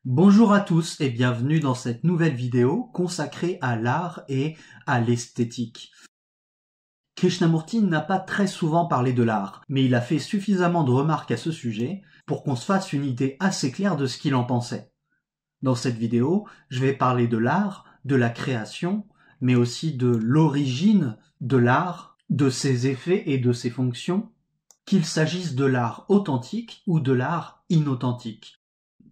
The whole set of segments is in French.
Bonjour à tous et bienvenue dans cette nouvelle vidéo consacrée à l'art et à l'esthétique. Krishnamurti n'a pas très souvent parlé de l'art, mais il a fait suffisamment de remarques à ce sujet pour qu'on se fasse une idée assez claire de ce qu'il en pensait. Dans cette vidéo, je vais parler de l'art, de la création, mais aussi de l'origine de l'art, de ses effets et de ses fonctions, qu'il s'agisse de l'art authentique ou de l'art inauthentique.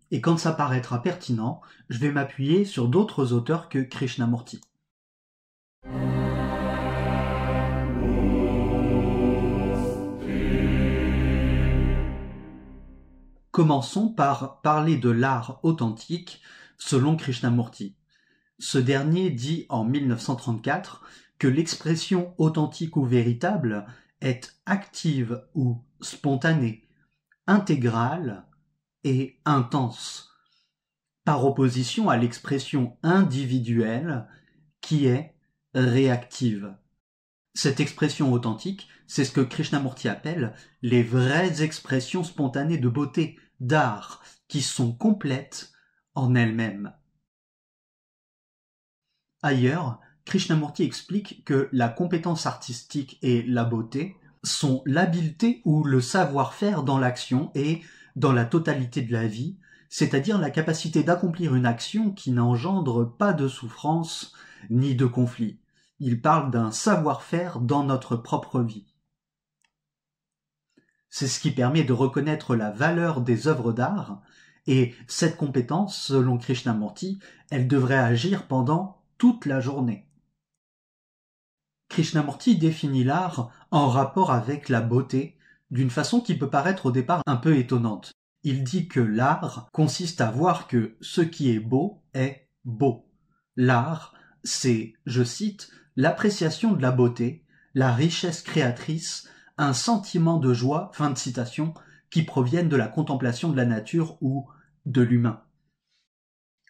Et quand ça paraîtra pertinent, je vais m'appuyer sur d'autres auteurs que Krishnamurti. Commençons par parler de l'art authentique selon Krishnamurti. Ce dernier dit en 1934 que l'expression authentique ou véritable est active ou spontanée, intégrale et intense, par opposition à l'expression individuelle qui est réactive. Cette expression authentique, c'est ce que Krishnamurti appelle les vraies expressions spontanées de beauté, d'art, qui sont complètes en elles-mêmes. Ailleurs, Krishnamurti explique que la compétence artistique et la beauté sont l'habileté ou le savoir-faire dans l'action et dans la totalité de la vie, c'est-à-dire la capacité d'accomplir une action qui n'engendre pas de souffrance ni de conflit. Il parle d'un savoir-faire dans notre propre vie. C'est ce qui permet de reconnaître la valeur des œuvres d'art, et cette compétence, selon Krishnamurti, elle devrait agir pendant toute la journée. Krishnamurti définit l'art en rapport avec la beauté d'une façon qui peut paraître au départ un peu étonnante. Il dit que l'art consiste à voir que ce qui est beau est beau. L'art, c'est, je cite, l'appréciation de la beauté, la richesse créatrice, un sentiment de joie, fin de citation, qui proviennent de la contemplation de la nature ou de l'humain.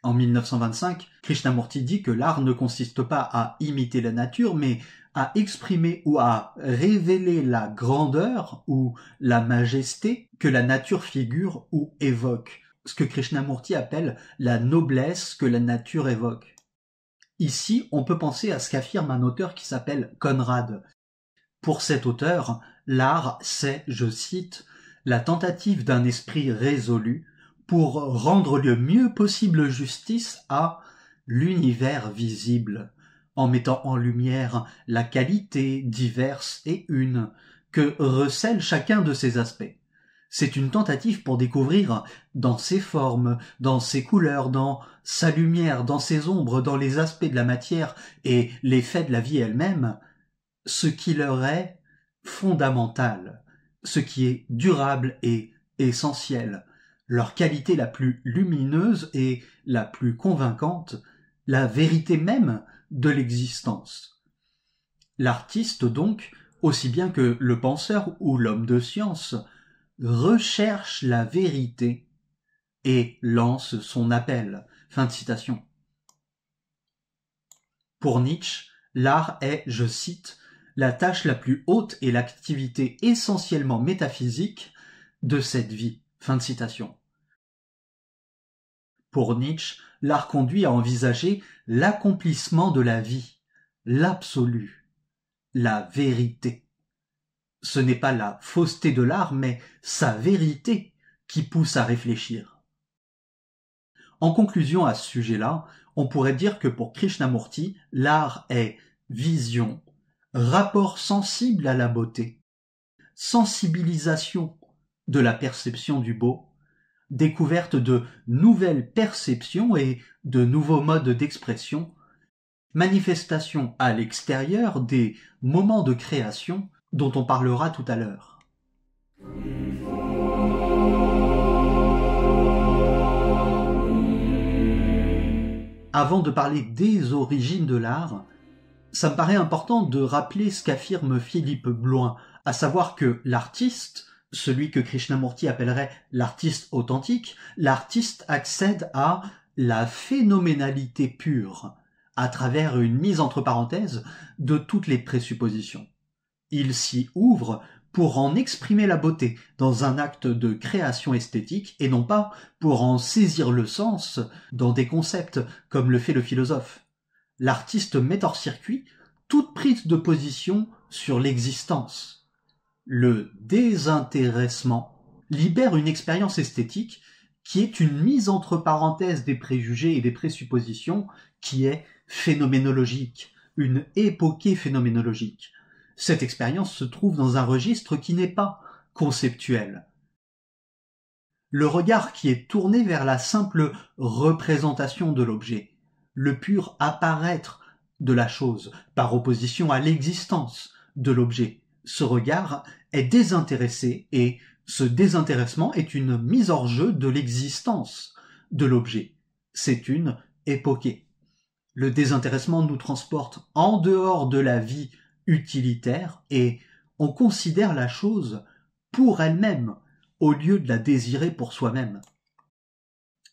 En 1925, Krishnamurti dit que l'art ne consiste pas à imiter la nature, mais à exprimer ou à révéler la grandeur ou la majesté que la nature figure ou évoque, ce que Krishnamurti appelle la noblesse que la nature évoque. Ici, on peut penser à ce qu'affirme un auteur qui s'appelle Conrad. Pour cet auteur, l'art, c'est, je cite, la tentative d'un esprit résolu pour rendre le mieux possible justice à l'univers visible, en mettant en lumière la qualité diverse et une que recèle chacun de ces aspects. C'est une tentative pour découvrir dans ses formes, dans ses couleurs, dans sa lumière, dans ses ombres, dans les aspects de la matière et les faits de la vie elle-même, ce qui leur est fondamental, ce qui est durable et essentiel, leur qualité la plus lumineuse et la plus convaincante, la vérité même de l'existence. L'artiste donc, aussi bien que le penseur ou l'homme de science, recherche la vérité et lance son appel. Fin de citation. Pour Nietzsche, l'art est, je cite, la tâche la plus haute et l'activité essentiellement métaphysique de cette vie. Fin de citation. Pour Nietzsche, l'art conduit à envisager l'accomplissement de la vie, l'absolu, la vérité. Ce n'est pas la fausseté de l'art, mais sa vérité qui pousse à réfléchir. En conclusion à ce sujet-là, on pourrait dire que pour Krishnamurti, l'art est vision, rapport sensible à la beauté, sensibilisation de la perception du beau, découverte de nouvelles perceptions et de nouveaux modes d'expression, manifestation à l'extérieur des moments de création dont on parlera tout à l'heure. Avant de parler des origines de l'art, ça me paraît important de rappeler ce qu'affirme Philippe Bloin, à savoir que l'artiste, celui que Krishnamurti appellerait l'artiste authentique, l'artiste accède à la phénoménalité pure, à travers une mise entre parenthèses de toutes les présuppositions. Il s'y ouvre pour en exprimer la beauté dans un acte de création esthétique et non pas pour en saisir le sens dans des concepts comme le fait le philosophe. L'artiste met hors circuit toute prise de position sur l'existence. Le désintéressement libère une expérience esthétique qui est une mise entre parenthèses des préjugés et des présuppositions qui est phénoménologique, une époquée phénoménologique. Cette expérience se trouve dans un registre qui n'est pas conceptuel. Le regard qui est tourné vers la simple représentation de l'objet, le pur apparaître de la chose, par opposition à l'existence de l'objet. Ce regard est désintéressé et ce désintéressement est une mise hors jeu de l'existence de l'objet. C'est une époquée. Le désintéressement nous transporte en dehors de la vie utilitaire et on considère la chose pour elle-même au lieu de la désirer pour soi-même.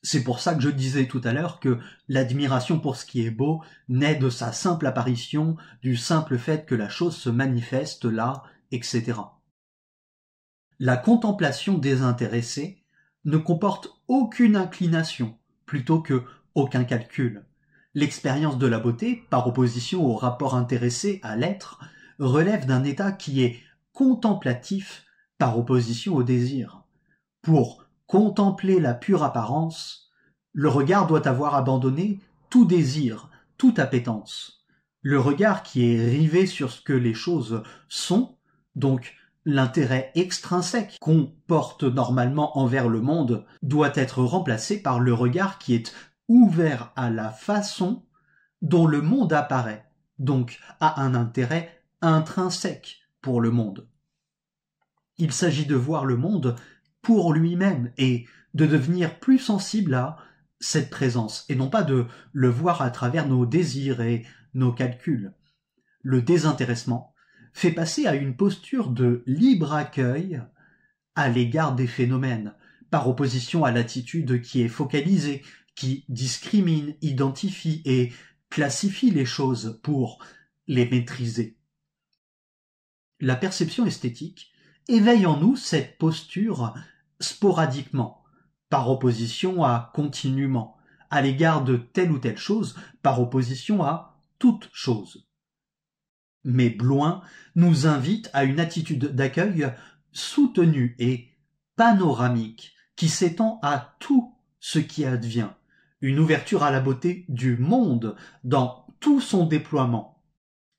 C'est pour ça que je disais tout à l'heure que l'admiration pour ce qui est beau naît de sa simple apparition, du simple fait que la chose se manifeste là, etc. La contemplation désintéressée ne comporte aucune inclination, plutôt que aucun calcul. L'expérience de la beauté, par opposition au rapport intéressé à l'être, relève d'un état qui est contemplatif par opposition au désir. Pour contempler la pure apparence, le regard doit avoir abandonné tout désir, toute appétence. Le regard qui est rivé sur ce que les choses sont, donc l'intérêt extrinsèque qu'on porte normalement envers le monde, doit être remplacé par le regard qui est ouvert à la façon dont le monde apparaît, donc à un intérêt intrinsèque pour le monde. Il s'agit de voir le monde pour lui-même et de devenir plus sensible à cette présence et non pas de le voir à travers nos désirs et nos calculs. Le désintéressement fait passer à une posture de libre accueil à l'égard des phénomènes, par opposition à l'attitude qui est focalisée, qui discrimine, identifie et classifie les choses pour les maîtriser. La perception esthétique éveille en nous cette posture sporadiquement, par opposition à continuellement, à l'égard de telle ou telle chose, par opposition à toute chose. Mais Bloin nous invite à une attitude d'accueil soutenue et panoramique qui s'étend à tout ce qui advient, une ouverture à la beauté du monde dans tout son déploiement.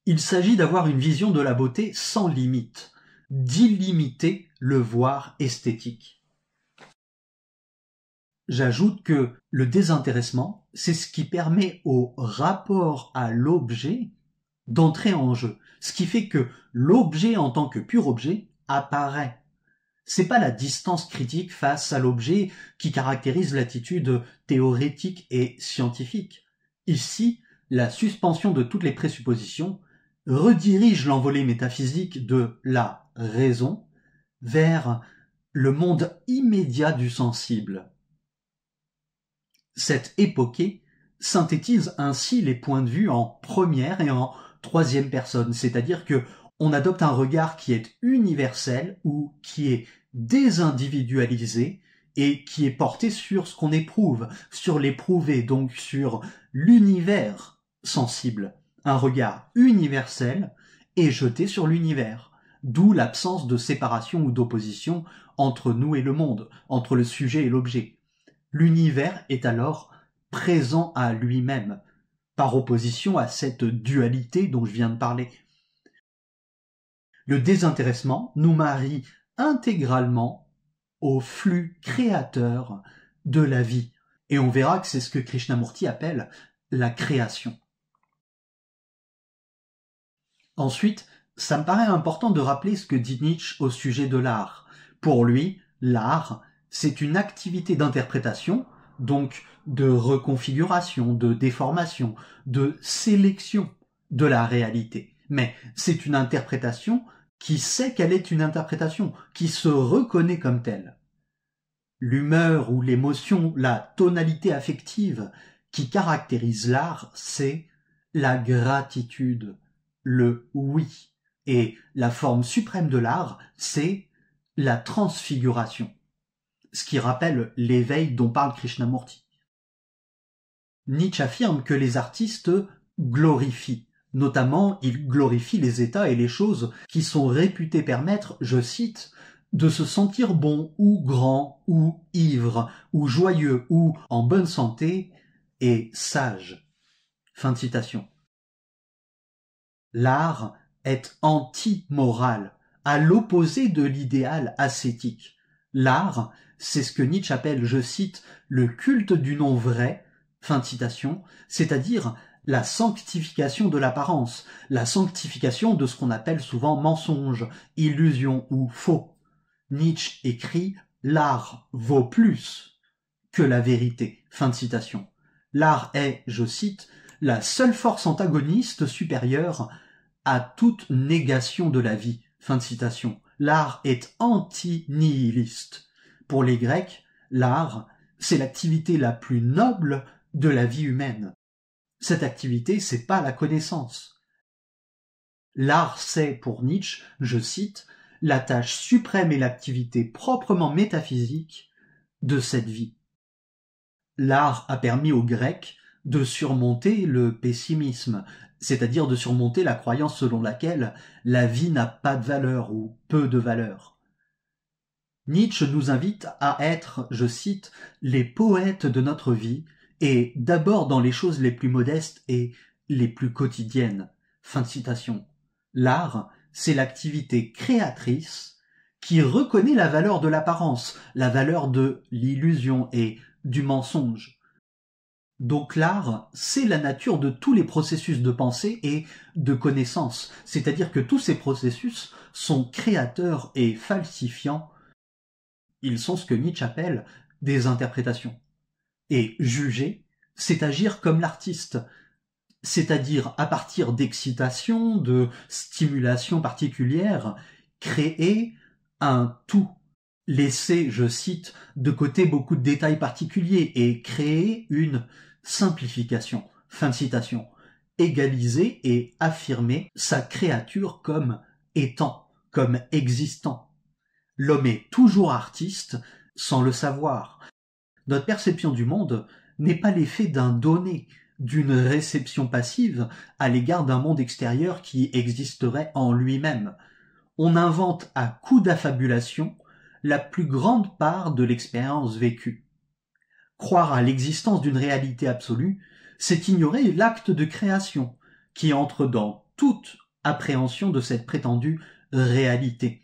Il s'agit d'avoir une vision de la beauté sans limite, d'illimiter le voir esthétique. J'ajoute que le désintéressement, c'est ce qui permet au rapport à l'objet d'entrer en jeu, ce qui fait que l'objet en tant que pur objet apparaît. C'est pas la distance critique face à l'objet qui caractérise l'attitude théorétique et scientifique. Ici, la suspension de toutes les présuppositions redirige l'envolée métaphysique de la raison vers le monde immédiat du sensible. Cette époquée synthétise ainsi les points de vue en première et en troisième personne, c'est-à-dire que on adopte un regard qui est universel ou qui est désindividualisé et qui est porté sur ce qu'on éprouve, sur l'éprouvé, donc sur l'univers sensible. Un regard universel est jeté sur l'univers, d'où l'absence de séparation ou d'opposition entre nous et le monde, entre le sujet et l'objet. L'univers est alors présent à lui-même, par opposition à cette dualité dont je viens de parler. Le désintéressement nous marie intégralement au flux créateur de la vie. Et on verra que c'est ce que Krishnamurti appelle la création. Ensuite, ça me paraît important de rappeler ce que dit Nietzsche au sujet de l'art. Pour lui, l'art, c'est une activité d'interprétation, donc de reconfiguration, de déformation, de sélection de la réalité. Mais c'est une interprétation qui sait qu'elle est une interprétation, qui se reconnaît comme telle. L'humeur ou l'émotion, la tonalité affective qui caractérise l'art, c'est la gratitude, le oui, Et la forme suprême de l'art, c'est la transfiguration, ce qui rappelle l'éveil dont parle Krishnamurti. Nietzsche affirme que les artistes glorifient. Notamment, ils glorifient les états et les choses qui sont réputés permettre, je cite, de se sentir bon ou grand ou ivre ou joyeux ou en bonne santé et sage. Fin de citation. L'art est anti-moral, à l'opposé de l'idéal ascétique. L'art, c'est ce que Nietzsche appelle, je cite, le culte du non vrai, fin de citation, c'est-à-dire la sanctification de l'apparence, la sanctification de ce qu'on appelle souvent mensonge, illusion ou faux. Nietzsche écrit « L'art vaut plus que la vérité », fin de citation. L'art est, je cite, la seule force antagoniste supérieure à toute négation de la vie. Fin de citation. L'art est anti-nihiliste. Pour les Grecs, l'art, c'est l'activité la plus noble de la vie humaine. Cette activité, c'est pas la connaissance. L'art, c'est, pour Nietzsche, je cite, la tâche suprême et l'activité proprement métaphysique de cette vie. L'art a permis aux Grecs de surmonter le pessimisme, c'est-à-dire de surmonter la croyance selon laquelle la vie n'a pas de valeur ou peu de valeur. Nietzsche nous invite à être, je cite, les poètes de notre vie, et d'abord dans les choses les plus modestes et les plus quotidiennes. Fin de citation. L'art, c'est l'activité créatrice qui reconnaît la valeur de l'apparence, la valeur de l'illusion et du mensonge. Donc l'art, c'est la nature de tous les processus de pensée et de connaissance, c'est-à-dire que tous ces processus sont créateurs et falsifiants. Ils sont ce que Nietzsche appelle des interprétations. Et juger, c'est agir comme l'artiste, c'est-à-dire à partir d'excitation, de stimulation particulière, créer un tout. Laisser, je cite, de côté beaucoup de détails particuliers et créer une simplification. Fin de citation. Égaliser et affirmer sa créature comme étant, comme existant. L'homme est toujours artiste sans le savoir. Notre perception du monde n'est pas l'effet d'un donné, d'une réception passive à l'égard d'un monde extérieur qui existerait en lui-même. On invente à coup d'affabulation la plus grande part de l'expérience vécue. Croire à l'existence d'une réalité absolue, c'est ignorer l'acte de création qui entre dans toute appréhension de cette prétendue réalité.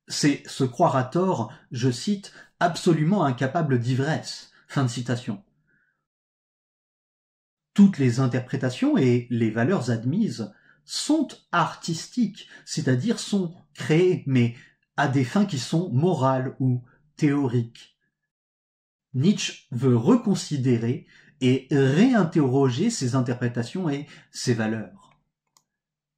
C'est se croire à tort, je cite, absolument incapable d'ivresse. Fin de citation. Toutes les interprétations et les valeurs admises sont artistiques, c'est-à-dire sont créées, mais à des fins qui sont morales ou théoriques. Nietzsche veut reconsidérer et réinterroger ces interprétations et ces valeurs.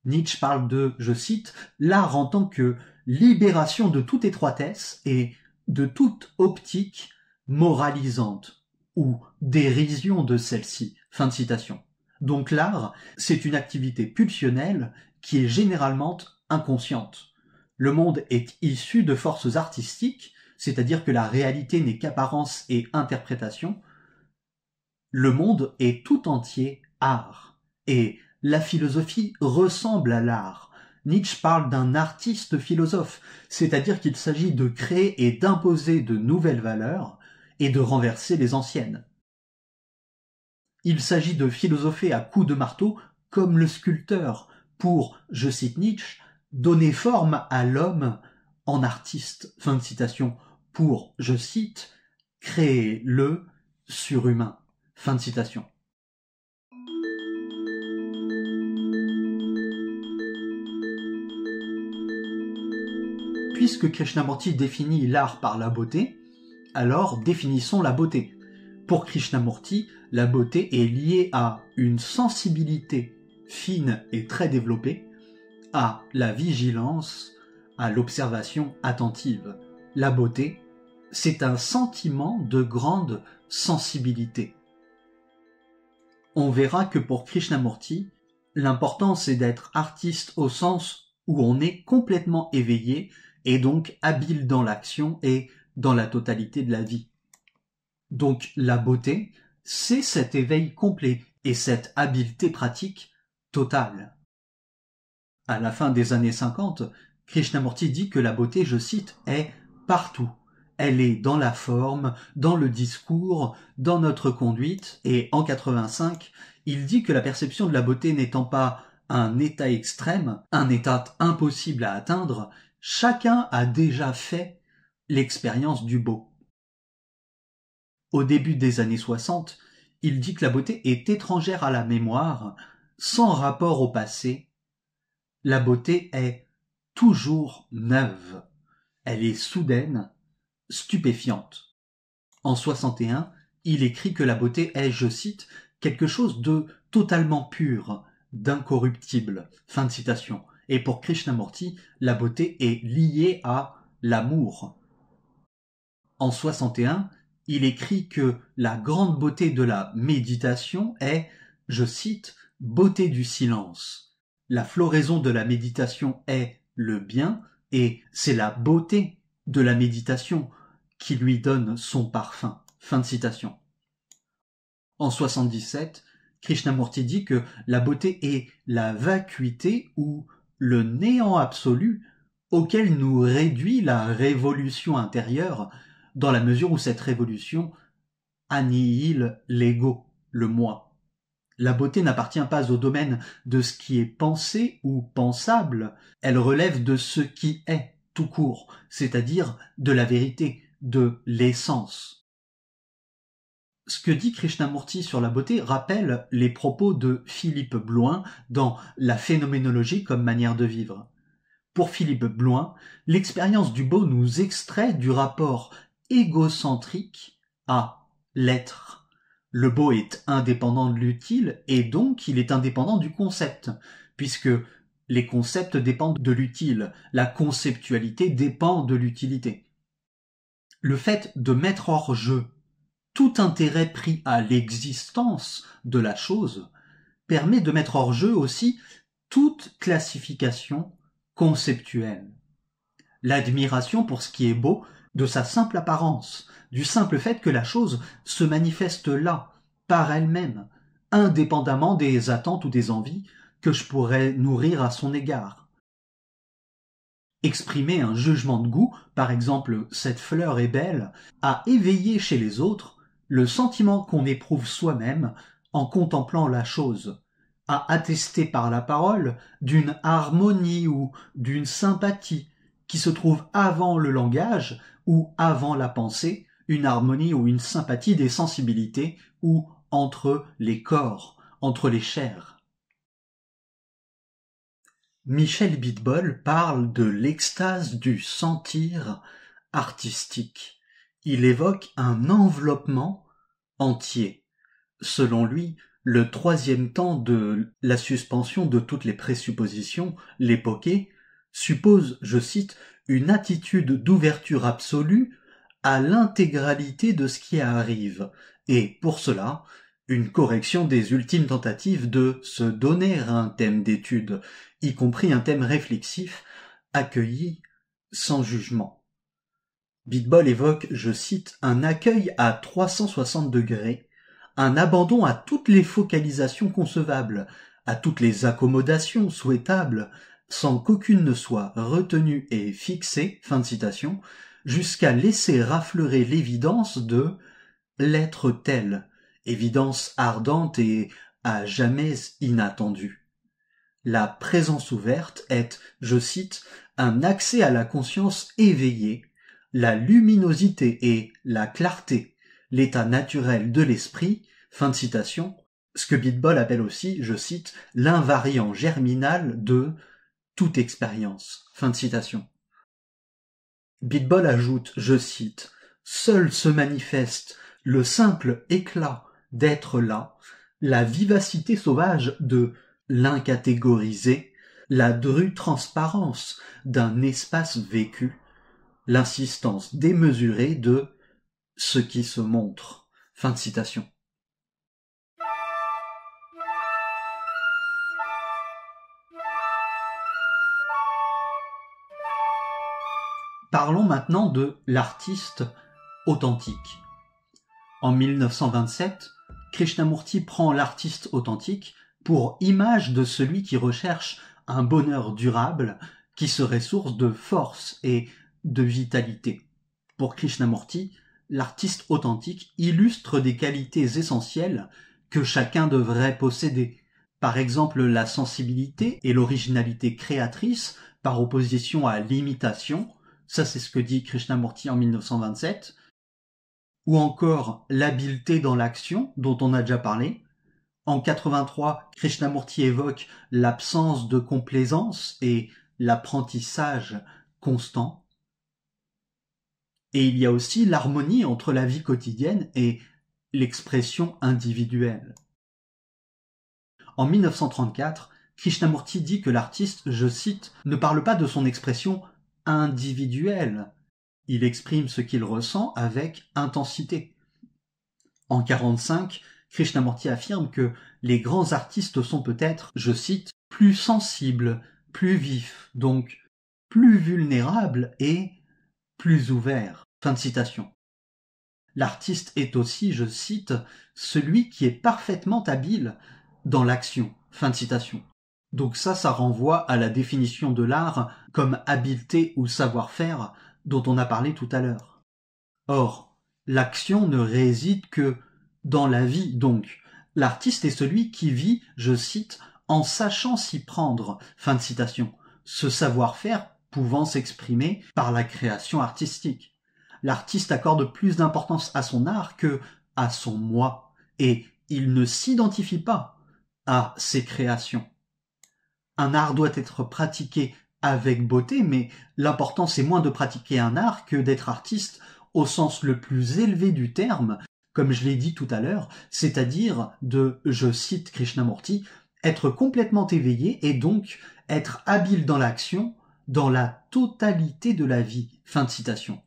Nietzsche parle de, je cite, l'art en tant que libération de toute étroitesse et de toute optique moralisante ou dérision de celle-ci. Fin de citation. Donc l'art, c'est une activité pulsionnelle qui est généralement inconsciente. Le monde est issu de forces artistiques, c'est-à-dire que la réalité n'est qu'apparence et interprétation. Le monde est tout entier art. Et la philosophie ressemble à l'art. Nietzsche parle d'un artiste philosophe, c'est-à-dire qu'il s'agit de créer et d'imposer de nouvelles valeurs et de renverser les anciennes. Il s'agit de philosopher à coups de marteau comme le sculpteur pour, je cite Nietzsche, donner forme à l'homme en artiste. Fin de citation. Pour, je cite, créer le surhumain. Fin de citation. Puisque Krishnamurti définit l'art par la beauté, alors définissons la beauté. Pour Krishnamurti, la beauté est liée à une sensibilité fine et très développée, à la vigilance, à l'observation attentive. La beauté, c'est un sentiment de grande sensibilité. On verra que pour Krishnamurti, l'important c'est d'être artiste au sens où on est complètement éveillé et donc habile dans l'action et dans la totalité de la vie. Donc la beauté, c'est cet éveil complet et cette habileté pratique totale. À la fin des années 50, Krishnamurti dit que la beauté, je cite, est partout. Elle est dans la forme, dans le discours, dans notre conduite, et en 85, il dit que la perception de la beauté n'étant pas un état extrême, un état impossible à atteindre, chacun a déjà fait l'expérience du beau. Au début des années 60, il dit que la beauté est étrangère à la mémoire, sans rapport au passé. La beauté est toujours neuve. Elle est soudaine, stupéfiante. En 61, il écrit que la beauté est, je cite, quelque chose de totalement pur, d'incorruptible. Fin de citation. Et pour Krishnamurti, la beauté est liée à l'amour. En 61, il écrit que la grande beauté de la méditation est, je cite, beauté du silence. La floraison de la méditation est le bien et c'est la beauté de la méditation qui lui donne son parfum. Fin de citation. En 77, Krishnamurti dit que la beauté est la vacuité ou le néant absolu auquel nous réduit la révolution intérieure dans la mesure où cette révolution annihile l'ego, le moi. La beauté n'appartient pas au domaine de ce qui est pensé ou pensable, elle relève de ce qui est, tout court, c'est-à-dire de la vérité, de l'essence. Ce que dit Krishnamurti sur la beauté rappelle les propos de Philippe Blouin dans La phénoménologie comme manière de vivre. Pour Philippe Blouin, l'expérience du beau nous extrait du rapport égocentrique à l'être. Le beau est indépendant de l'utile et donc il est indépendant du concept, puisque les concepts dépendent de l'utile, la conceptualité dépend de l'utilité. Le fait de mettre hors jeu tout intérêt pris à l'existence de la chose permet de mettre hors jeu aussi toute classification conceptuelle. L'admiration pour ce qui est beau, de sa simple apparence, du simple fait que la chose se manifeste là, par elle-même, indépendamment des attentes ou des envies que je pourrais nourrir à son égard. Exprimer un jugement de goût, par exemple « cette fleur est belle », a éveillé chez les autres le sentiment qu'on éprouve soi-même en contemplant la chose, à attester par la parole d'une harmonie ou d'une sympathie qui se trouve avant le langage ou avant la pensée, une harmonie ou une sympathie des sensibilités ou entre les corps, entre les chairs. Michel Bidbol parle de l'extase du sentir artistique. Il évoque un enveloppement entier. Selon lui, le troisième temps de la suspension de toutes les présuppositions, l'époqué, suppose, je cite, une attitude d'ouverture absolue à l'intégralité de ce qui arrive, et pour cela, une correction des ultimes tentatives de se donner un thème d'étude, y compris un thème réflexif, accueilli sans jugement. Bidbol évoque, je cite, un accueil à 360 degrés, un abandon à toutes les focalisations concevables, à toutes les accommodations souhaitables, sans qu'aucune ne soit retenue et fixée, fin de citation, jusqu'à laisser affleurer l'évidence de l'être tel, évidence ardente et à jamais inattendue. La présence ouverte est, je cite, un accès à la conscience éveillée, la luminosité et la clarté, l'état naturel de l'esprit, fin de citation, ce que Bidbol appelle aussi, je cite, l'invariant germinal de toute expérience, fin de citation. Bidbol ajoute, je cite, seul se manifeste le simple éclat d'être là, la vivacité sauvage de l'incatégorisé, la drue transparence d'un espace vécu, l'insistance démesurée de ce qui se montre. Fin de citation. Parlons maintenant de l'artiste authentique. En 1927, Krishnamurti prend l'artiste authentique pour image de celui qui recherche un bonheur durable qui serait source de force et de vitalité. Pour Krishnamurti, l'artiste authentique illustre des qualités essentielles que chacun devrait posséder. Par exemple, la sensibilité et l'originalité créatrice par opposition à l'imitation, ça c'est ce que dit Krishnamurti en 1927, ou encore l'habileté dans l'action, dont on a déjà parlé. En 83, Krishnamurti évoque l'absence de complaisance et l'apprentissage constant. Et il y a aussi l'harmonie entre la vie quotidienne et l'expression individuelle. En 1934, Krishnamurti dit que l'artiste, je cite, ne parle pas de son expression individuelle. Il exprime ce qu'il ressent avec intensité. En 1945, Krishnamurti affirme que les grands artistes sont peut-être, je cite, plus sensibles, plus vifs, donc plus vulnérables et plus ouverts. Fin de citation. L'artiste est aussi, je cite, celui qui est parfaitement habile dans l'action. Fin de citation. Donc ça renvoie à la définition de l'art comme habileté ou savoir-faire dont on a parlé tout à l'heure. Or, l'action ne réside que dans la vie, donc. L'artiste est celui qui vit, je cite, en sachant s'y prendre. Fin de citation. Ce savoir-faire pouvant s'exprimer par la création artistique. L'artiste accorde plus d'importance à son art que à son moi, et il ne s'identifie pas à ses créations. Un art doit être pratiqué avec beauté, mais l'important c'est moins de pratiquer un art que d'être artiste au sens le plus élevé du terme, comme je l'ai dit tout à l'heure, c'est-à-dire de, je cite Krishnamurti, être complètement éveillé et donc être habile dans l'action, dans la totalité de la vie. Fin de citation.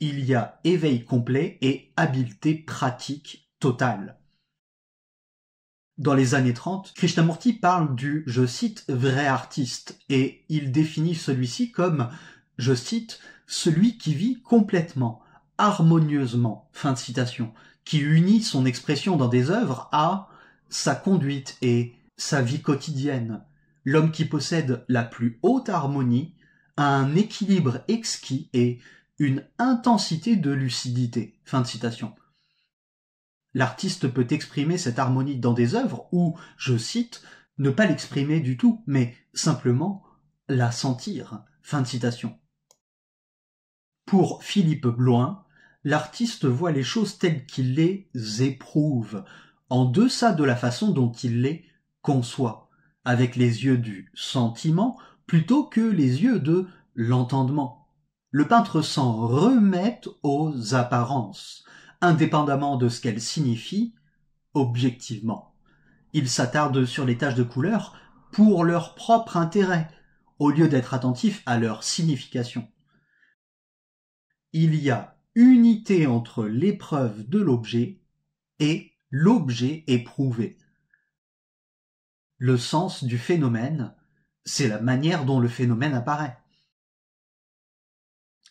Il y a éveil complet et habileté pratique totale. Dans les années 30, Krishnamurti parle du, je cite, vrai artiste, et il définit celui-ci comme, je cite, celui qui vit complètement, harmonieusement, fin de citation, qui unit son expression dans des œuvres à sa conduite et sa vie quotidienne. L'homme qui possède la plus haute harmonie a un équilibre exquis et une intensité de lucidité. Fin de citation. L'artiste peut exprimer cette harmonie dans des œuvres ou, je cite, ne pas l'exprimer du tout, mais simplement la sentir. Fin de citation. Pour Philippe Bloin, l'artiste voit les choses telles qu'il les éprouve, en deçà de la façon dont il les conçoit, avec les yeux du sentiment plutôt que les yeux de l'entendement. Le peintre s'en remet aux apparences, indépendamment de ce qu'elles signifient objectivement. Il s'attarde sur les taches de couleur pour leur propre intérêt, au lieu d'être attentif à leur signification. Il y a unité entre l'épreuve de l'objet et l'objet éprouvé. Le sens du phénomène, c'est la manière dont le phénomène apparaît.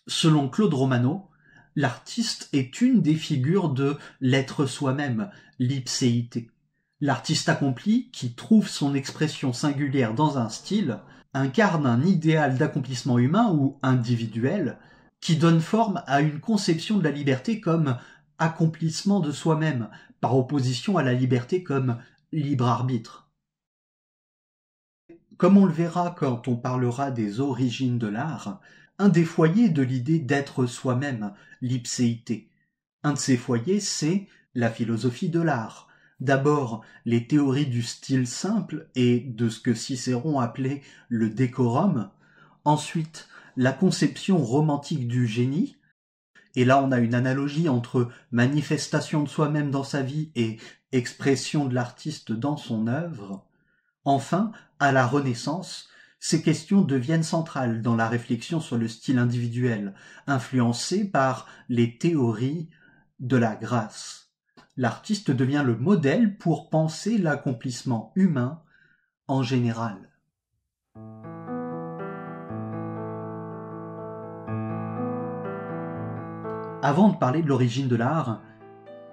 Selon Claude Romano, l'artiste est une des figures de l'être soi-même, l'ipséité. L'artiste accompli, qui trouve son expression singulière dans un style, incarne un idéal d'accomplissement humain ou individuel, qui donne forme à une conception de la liberté comme accomplissement de soi-même, par opposition à la liberté comme libre arbitre. Comme on le verra quand on parlera des origines de l'art, un des foyers de l'idée d'être soi-même, l'ipséité. Un de ces foyers, c'est la philosophie de l'art. D'abord, les théories du style simple et de ce que Cicéron appelait le décorum. Ensuite, la conception romantique du génie. Et là, on a une analogie entre manifestation de soi-même dans sa vie et expression de l'artiste dans son œuvre. Enfin, à la Renaissance, ces questions deviennent centrales dans la réflexion sur le style individuel, influencée par les théories de la grâce. L'artiste devient le modèle pour penser l'accomplissement humain en général. Avant de parler de l'origine de l'art,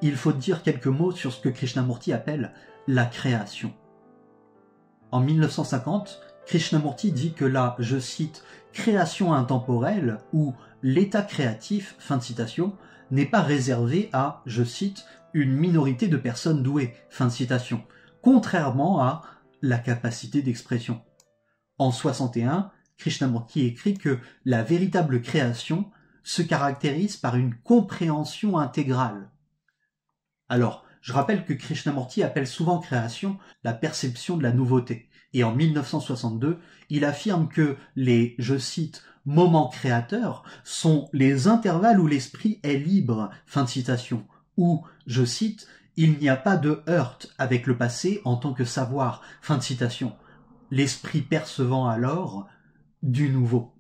il faut dire quelques mots sur ce que Krishnamurti appelle la création. En 1950, Krishnamurti dit que la, je cite, création intemporelle ou l'état créatif, fin de citation, n'est pas réservé à, je cite, une minorité de personnes douées, fin de citation, contrairement à la capacité d'expression. En 61, Krishnamurti écrit que la véritable création se caractérise par une compréhension intégrale. Alors, je rappelle que Krishnamurti appelle souvent création la perception de la nouveauté. Et en 1962, il affirme que les, je cite, moments créateurs sont les intervalles où l'esprit est libre, fin de citation, où, je cite, il n'y a pas de heurte avec le passé en tant que savoir, fin de citation, l'esprit percevant alors du nouveau.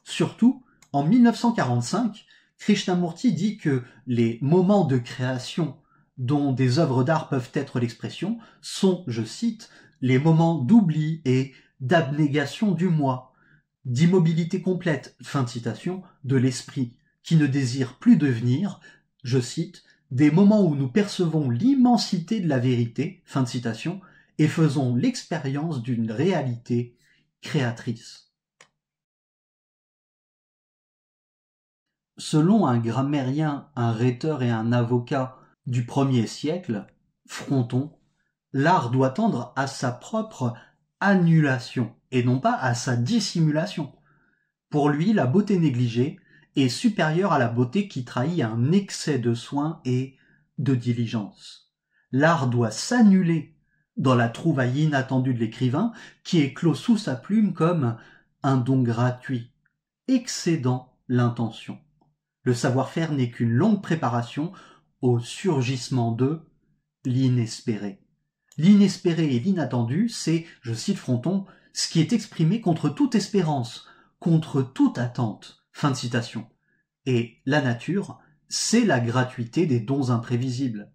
Surtout, en 1945, Krishnamurti dit que les moments de création dont des œuvres d'art peuvent être l'expression sont, je cite, les moments d'oubli et d'abnégation du moi, d'immobilité complète, fin de citation, de l'esprit, qui ne désire plus devenir, je cite, des moments où nous percevons l'immensité de la vérité, fin de citation, et faisons l'expérience d'une réalité créatrice. Selon un grammairien, un rhéteur et un avocat du 1er siècle, Fronton, l'art doit tendre à sa propre annulation et non pas à sa dissimulation. Pour lui, la beauté négligée est supérieure à la beauté qui trahit un excès de soin et de diligence. L'art doit s'annuler dans la trouvaille inattendue de l'écrivain qui est clos sous sa plume comme un don gratuit, excédant l'intention. Le savoir-faire n'est qu'une longue préparation au surgissement de l'inespéré. L'inespéré et l'inattendu, c'est, je cite Fronton, ce qui est exprimé contre toute espérance, contre toute attente. Fin de citation. Et la nature, c'est la gratuité des dons imprévisibles.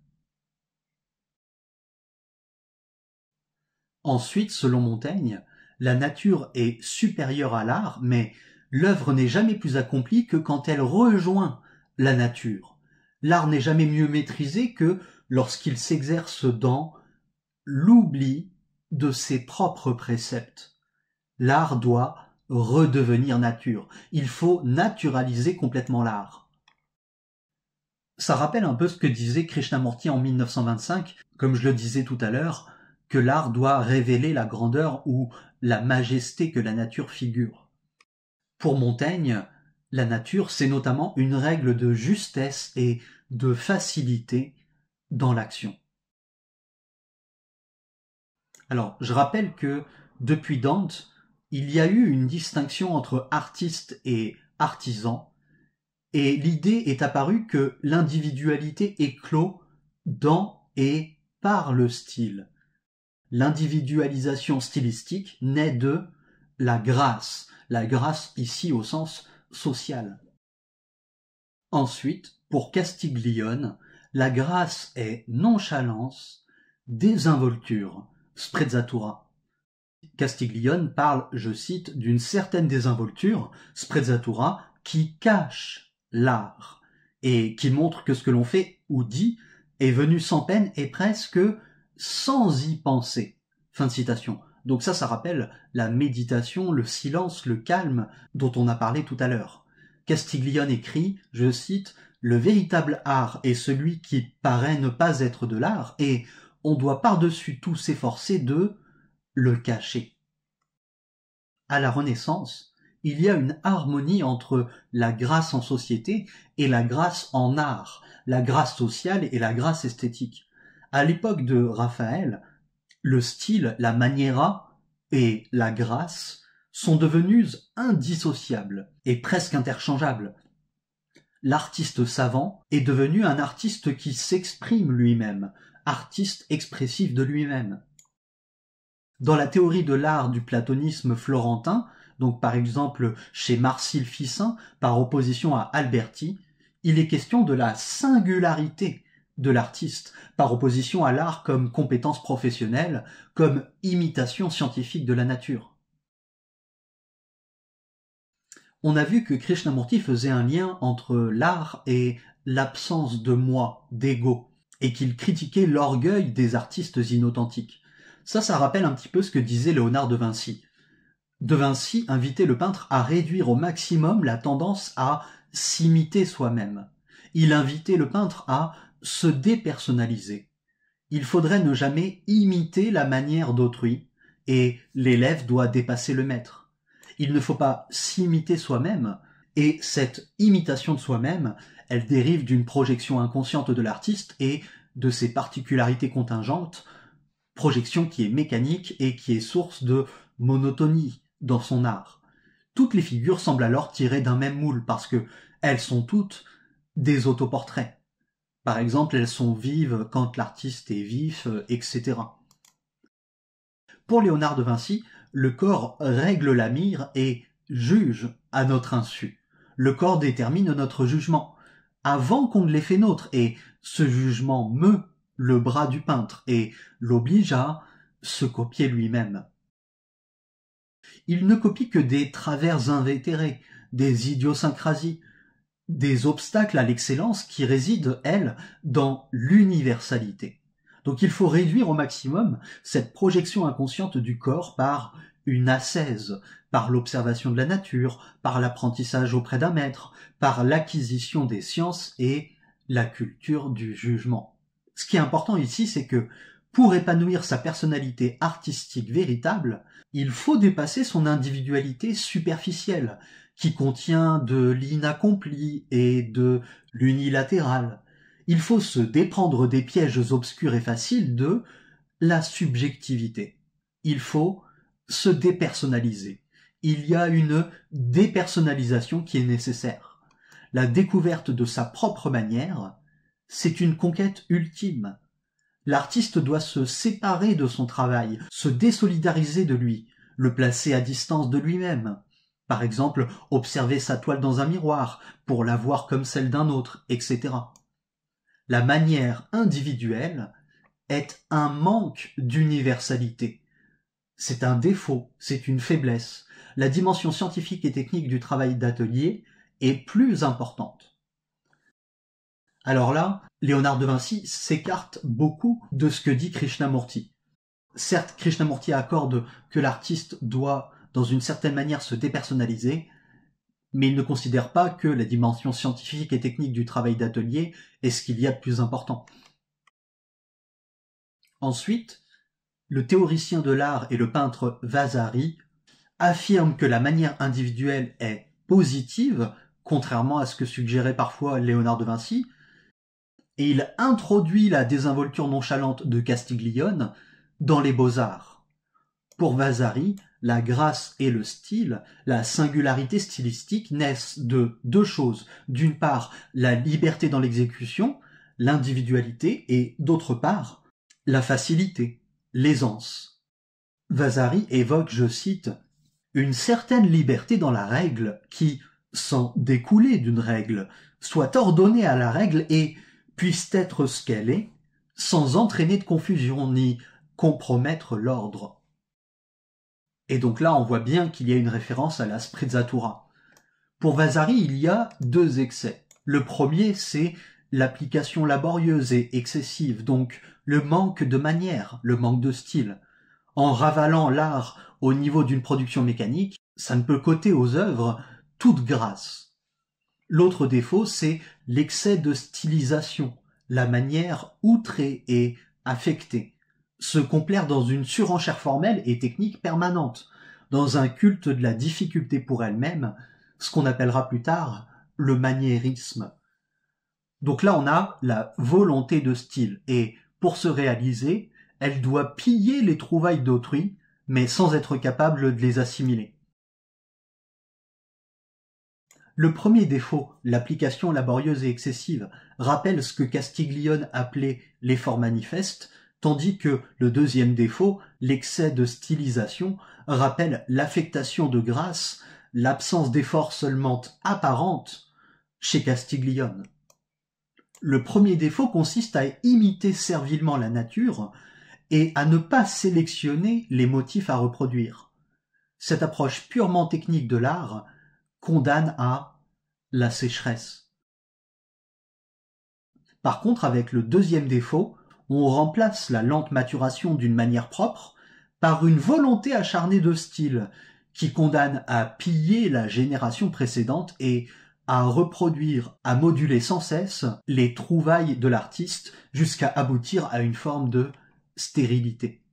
Ensuite, selon Montaigne, la nature est supérieure à l'art, mais l'œuvre n'est jamais plus accomplie que quand elle rejoint la nature. L'art n'est jamais mieux maîtrisé que lorsqu'il s'exerce dans l'oubli de ses propres préceptes. L'art doit redevenir nature. Il faut naturaliser complètement l'art. Ça rappelle un peu ce que disait Krishnamurti en 1925, comme je le disais tout à l'heure, que l'art doit révéler la grandeur ou la majesté que la nature figure. Pour Montaigne, la nature, c'est notamment une règle de justesse et de facilité dans l'action. Alors, je rappelle que depuis Dante, il y a eu une distinction entre artiste et artisan, et l'idée est apparue que l'individualité éclot dans et par le style. L'individualisation stylistique naît de la grâce ici au sens social. Ensuite, pour Castiglione, la grâce est nonchalance, désinvolture, sprezzatura. Castiglione parle, je cite, d'une certaine désinvolture, sprezzatura, qui cache l'art et qui montre que ce que l'on fait ou dit est venu sans peine et presque sans y penser. Fin de citation. Donc ça rappelle la méditation, le silence, le calme dont on a parlé tout à l'heure. Castiglione écrit, je cite, « Le véritable art est celui qui paraît ne pas être de l'art et on doit par-dessus tout s'efforcer de le cacher. » À la Renaissance, il y a une harmonie entre la grâce en société et la grâce en art, la grâce sociale et la grâce esthétique. À l'époque de Raphaël, le style, la maniera et la grâce sont devenus indissociables et presque interchangeables. L'artiste savant est devenu un artiste qui s'exprime lui-même, artiste expressif de lui-même. Dans la théorie de l'art du platonisme florentin, donc par exemple chez Marcille Ficin, par opposition à Alberti, il est question de la singularité de l'artiste, par opposition à l'art comme compétence professionnelle, comme imitation scientifique de la nature. On a vu que Krishnamurti faisait un lien entre l'art et l'absence de moi, d'ego, et qu'il critiquait l'orgueil des artistes inauthentiques. Ça rappelle un petit peu ce que disait Léonard de Vinci. De Vinci invitait le peintre à réduire au maximum la tendance à s'imiter soi-même. Il invitait le peintre à se dépersonnaliser. Il faudrait ne jamais imiter la manière d'autrui, et l'élève doit dépasser le maître. Il ne faut pas s'imiter soi-même, et cette imitation de soi-même, elle dérive d'une projection inconsciente de l'artiste et de ses particularités contingentes, projection qui est mécanique et qui est source de monotonie dans son art. Toutes les figures semblent alors tirées d'un même moule parce que elles sont toutes des autoportraits. Par exemple, elles sont vives quand l'artiste est vif, etc. Pour Léonard de Vinci, le corps règle la mire et juge à notre insu. Le corps détermine notre jugement, avant qu'on ne l'ait fait nôtre, et ce jugement meut le bras du peintre et l'oblige à se copier lui-même. Il ne copie que des travers invétérés, des idiosyncrasies, des obstacles à l'excellence qui résident, elles, dans l'universalité. Donc il faut réduire au maximum cette projection inconsciente du corps par une ascèse, par l'observation de la nature, par l'apprentissage auprès d'un maître, par l'acquisition des sciences et la culture du jugement. Ce qui est important ici, c'est que pour épanouir sa personnalité artistique véritable, il faut dépasser son individualité superficielle, qui contient de l'inaccompli et de l'unilatéral. Il faut se déprendre des pièges obscurs et faciles de la subjectivité. Il faut se dépersonnaliser. Il y a une dépersonnalisation qui est nécessaire. La découverte de sa propre manière, c'est une conquête ultime. L'artiste doit se séparer de son travail, se désolidariser de lui, le placer à distance de lui-même. Par exemple, observer sa toile dans un miroir pour la voir comme celle d'un autre, etc. La manière individuelle est un manque d'universalité. C'est un défaut, c'est une faiblesse. La dimension scientifique et technique du travail d'atelier est plus importante. Alors là, Léonard de Vinci s'écarte beaucoup de ce que dit Krishnamurti. Certes, Krishnamurti accorde que l'artiste doit, dans une certaine manière, se dépersonnaliser, mais il ne considère pas que la dimension scientifique et technique du travail d'atelier est ce qu'il y a de plus important. Ensuite, le théoricien de l'art et le peintre Vasari affirment que la manière individuelle est positive, contrairement à ce que suggérait parfois Léonard de Vinci, et il introduit la désinvolture nonchalante de Castiglione dans les beaux-arts. Pour Vasari, la grâce et le style, la singularité stylistique naissent de deux choses. D'une part, la liberté dans l'exécution, l'individualité, et d'autre part, la facilité, l'aisance. Vasari évoque, je cite, « une certaine liberté dans la règle qui, sans découler d'une règle, soit ordonnée à la règle et puisse être ce qu'elle est, sans entraîner de confusion ni compromettre l'ordre. » Et donc là, on voit bien qu'il y a une référence à la sprezzatura. Pour Vasari, il y a deux excès. Le premier, c'est l'application laborieuse et excessive, donc le manque de manière, le manque de style. En ravalant l'art au niveau d'une production mécanique, ça ne peut qu'ôter aux œuvres toute grâce. L'autre défaut, c'est l'excès de stylisation, la manière outrée et affectée. Se complaire dans une surenchère formelle et technique permanente, dans un culte de la difficulté pour elle-même, ce qu'on appellera plus tard le maniérisme. Donc là, on a la volonté de style, et pour se réaliser, elle doit piller les trouvailles d'autrui, mais sans être capable de les assimiler. Le premier défaut, l'application laborieuse et excessive, rappelle ce que Castiglione appelait l'effort manifeste, tandis que le deuxième défaut, l'excès de stylisation, rappelle l'affectation de grâce, l'absence d'effort seulement apparente chez Castiglione. Le premier défaut consiste à imiter servilement la nature et à ne pas sélectionner les motifs à reproduire. Cette approche purement technique de l'art condamne à la sécheresse. Par contre, avec le deuxième défaut, on remplace la lente maturation d'une manière propre par une volonté acharnée de style qui condamne à piller la génération précédente et à reproduire, à moduler sans cesse les trouvailles de l'artiste jusqu'à aboutir à une forme de stérilité.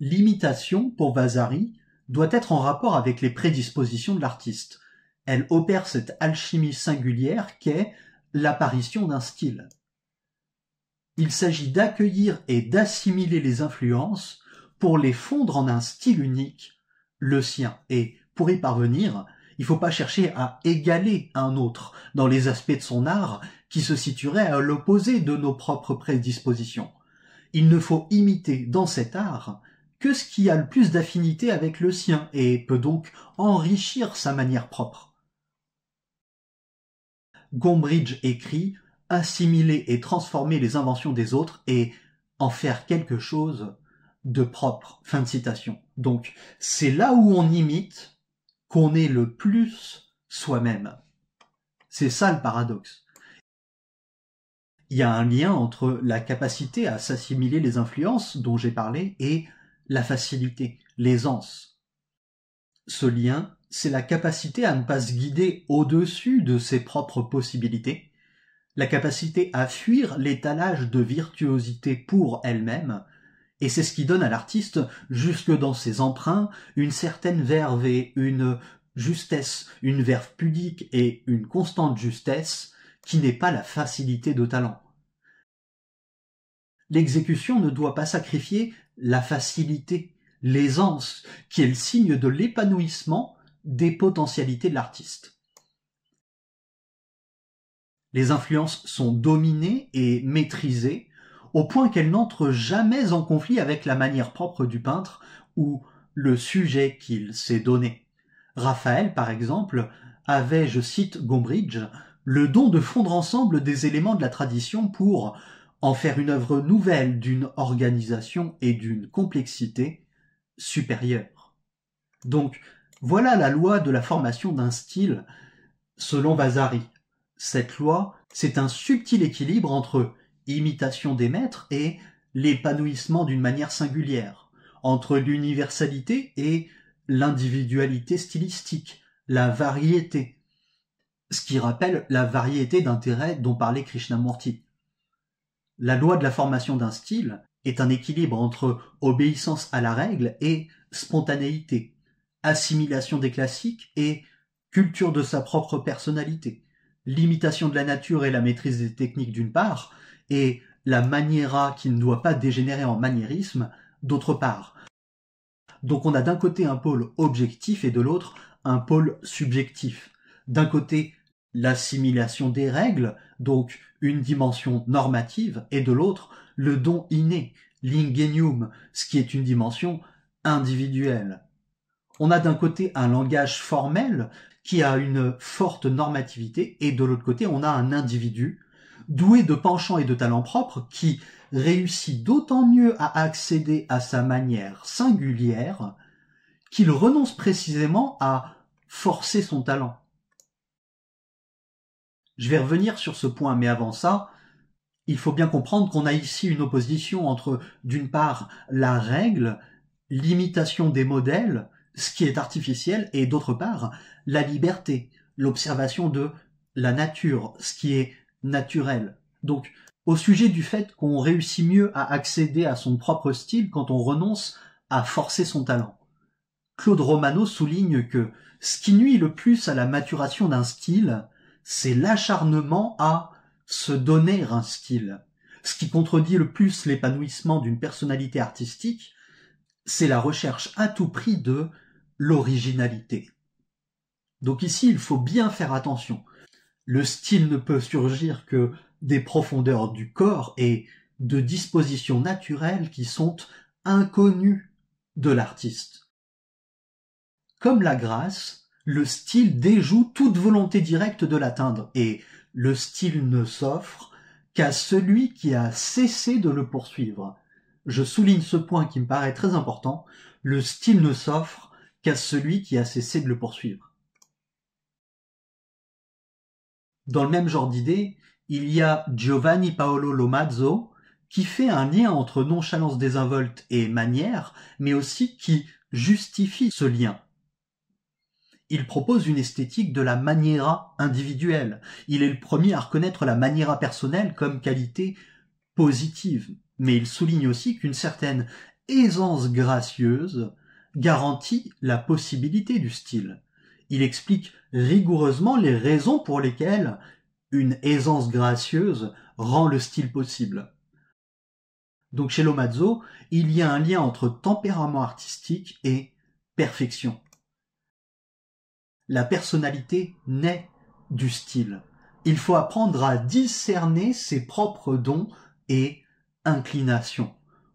L'imitation, pour Vasari, doit être en rapport avec les prédispositions de l'artiste. Elle opère cette alchimie singulière qu'est l'apparition d'un style. Il s'agit d'accueillir et d'assimiler les influences pour les fondre en un style unique, le sien. Et pour y parvenir, il ne faut pas chercher à égaler un autre dans les aspects de son art qui se situeraient à l'opposé de nos propres prédispositions. Il ne faut imiter dans cet art que ce qui a le plus d'affinité avec le sien et peut donc enrichir sa manière propre. Gombrich écrit « assimiler et transformer les inventions des autres et en faire quelque chose de propre ». Fin de citation. Donc, c'est là où on imite qu'on est le plus soi-même. C'est ça le paradoxe. Il y a un lien entre la capacité à s'assimiler les influences dont j'ai parlé et la facilité, l'aisance. Ce lien, c'est la capacité à ne pas se guider au-dessus de ses propres possibilités, la capacité à fuir l'étalage de virtuosité pour elle-même, et c'est ce qui donne à l'artiste, jusque dans ses emprunts, une certaine verve et une justesse, une verve pudique et une constante justesse qui n'est pas la facilité de talent. L'exécution ne doit pas sacrifier la facilité, l'aisance, qui est le signe de l'épanouissement des potentialités de l'artiste. Les influences sont dominées et maîtrisées au point qu'elles n'entrent jamais en conflit avec la manière propre du peintre ou le sujet qu'il s'est donné. Raphaël, par exemple, avait, je cite Gombrich, le don de fondre ensemble des éléments de la tradition pour en faire une œuvre nouvelle d'une organisation et d'une complexité supérieure. Donc, voilà la loi de la formation d'un style selon Vasari. Cette loi, c'est un subtil équilibre entre imitation des maîtres et l'épanouissement d'une manière singulière, entre l'universalité et l'individualité stylistique, la variété, ce qui rappelle la variété d'intérêts dont parlait Krishnamurti. La loi de la formation d'un style est un équilibre entre obéissance à la règle et spontanéité, assimilation des classiques et culture de sa propre personnalité, l'imitation de la nature et la maîtrise des techniques d'une part, et la maniera qui ne doit pas dégénérer en maniérisme d'autre part. Donc on a d'un côté un pôle objectif et de l'autre un pôle subjectif. D'un côté l'assimilation des règles, donc une dimension normative, et de l'autre le don inné, l'ingenium, ce qui est une dimension individuelle. On a d'un côté un langage formel qui a une forte normativité, et de l'autre côté on a un individu doué de penchants et de talents propres qui réussit d'autant mieux à accéder à sa manière singulière qu'il renonce précisément à forcer son talent. Je vais revenir sur ce point, mais avant ça, il faut bien comprendre qu'on a ici une opposition entre, d'une part, la règle, l'imitation des modèles, ce qui est artificiel, et d'autre part, la liberté, l'observation de la nature, ce qui est naturel. Donc, au sujet du fait qu'on réussit mieux à accéder à son propre style quand on renonce à forcer son talent. Claude Romano souligne que ce qui nuit le plus à la maturation d'un style, c'est l'acharnement à se donner un style. Ce qui contredit le plus l'épanouissement d'une personnalité artistique, c'est la recherche à tout prix de l'originalité. Donc ici, il faut bien faire attention. Le style ne peut surgir que des profondeurs du corps et de dispositions naturelles qui sont inconnues de l'artiste. Comme la grâce, le style déjoue toute volonté directe de l'atteindre, et le style ne s'offre qu'à celui qui a cessé de le poursuivre. Je souligne ce point qui me paraît très important, le style ne s'offre qu'à celui qui a cessé de le poursuivre. Dans le même genre d'idée, il y a Giovanni Paolo Lomazzo qui fait un lien entre nonchalance désinvolte et manière, mais aussi qui justifie ce lien. Il propose une esthétique de la maniera individuelle. Il est le premier à reconnaître la maniera personnelle comme qualité positive, mais il souligne aussi qu'une certaine aisance gracieuse garantit la possibilité du style. Il explique rigoureusement les raisons pour lesquelles une aisance gracieuse rend le style possible. Donc chez Lomazzo, il y a un lien entre tempérament artistique et perfection. La personnalité naît du style. Il faut apprendre à discerner ses propres dons et inclinations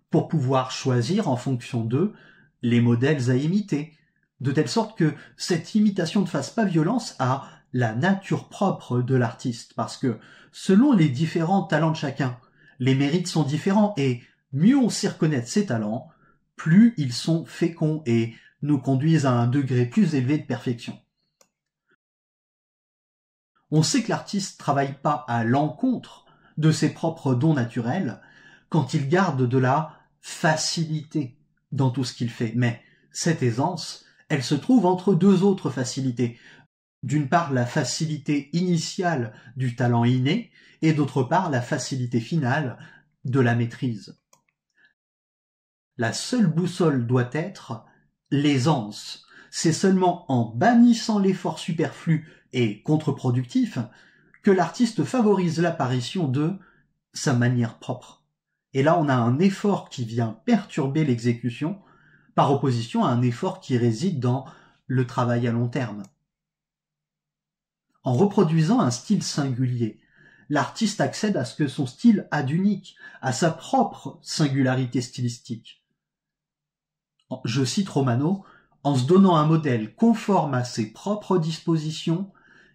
pour pouvoir choisir en fonction d'eux les modèles à imiter, de telle sorte que cette imitation ne fasse pas violence à la nature propre de l'artiste, parce que selon les différents talents de chacun, les mérites sont différents et mieux on sait reconnaître ses talents, plus ils sont féconds et nous conduisent à un degré plus élevé de perfection. On sait que l'artiste travaille pas à l'encontre de ses propres dons naturels quand il garde de la facilité dans tout ce qu'il fait. Mais cette aisance, elle se trouve entre deux autres facilités. D'une part, la facilité initiale du talent inné, et d'autre part, la facilité finale de la maîtrise. La seule boussole doit être l'aisance. C'est seulement en bannissant l'effort superflu et contre-productif que l'artiste favorise l'apparition de sa manière propre. Et là, on a un effort qui vient perturber l'exécution par opposition à un effort qui réside dans le travail à long terme. En reproduisant un style singulier, l'artiste accède à ce que son style a d'unique, à sa propre singularité stylistique. Je cite Romano, en se donnant un modèle conforme à ses propres dispositions,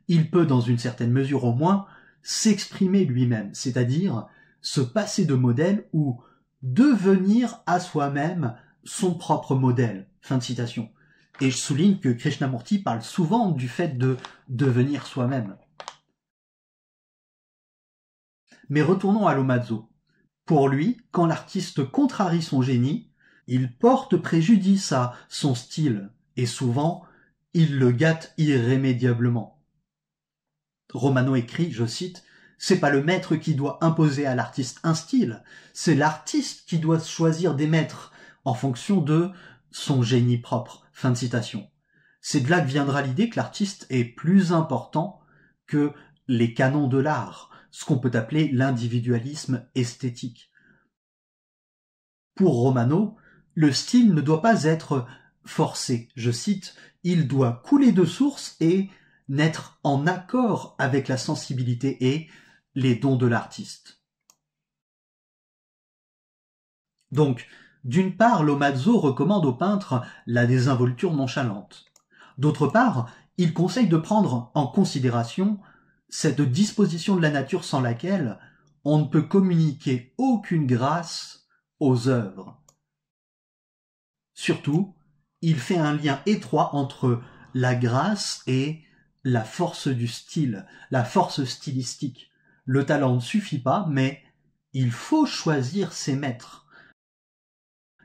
il peut, dans une certaine mesure au moins, s'exprimer lui-même, c'est-à-dire se passer de modèle ou devenir à soi-même son propre modèle. Fin de citation. Et je souligne que Krishnamurti parle souvent du fait de devenir soi-même. Mais retournons à Lomazzo. Pour lui, quand l'artiste contrarie son génie, il porte préjudice à son style, et souvent, il le gâte irrémédiablement. Romano écrit, je cite, « C'est pas le maître qui doit imposer à l'artiste un style, c'est l'artiste qui doit choisir des maîtres en fonction de son génie propre. » Fin de citation. C'est de là que viendra l'idée que l'artiste est plus important que les canons de l'art, ce qu'on peut appeler l'individualisme esthétique. Pour Romano, le style ne doit pas être forcé. Je cite, « Il doit couler de source et n'être en accord avec la sensibilité et les dons de l'artiste. » Donc, d'une part, Lomazzo recommande au peintre la désinvolture nonchalante. D'autre part, il conseille de prendre en considération cette disposition de la nature sans laquelle on ne peut communiquer aucune grâce aux œuvres. Surtout, il fait un lien étroit entre la grâce et la force du style, la force stylistique. Le talent ne suffit pas, mais il faut choisir ses maîtres.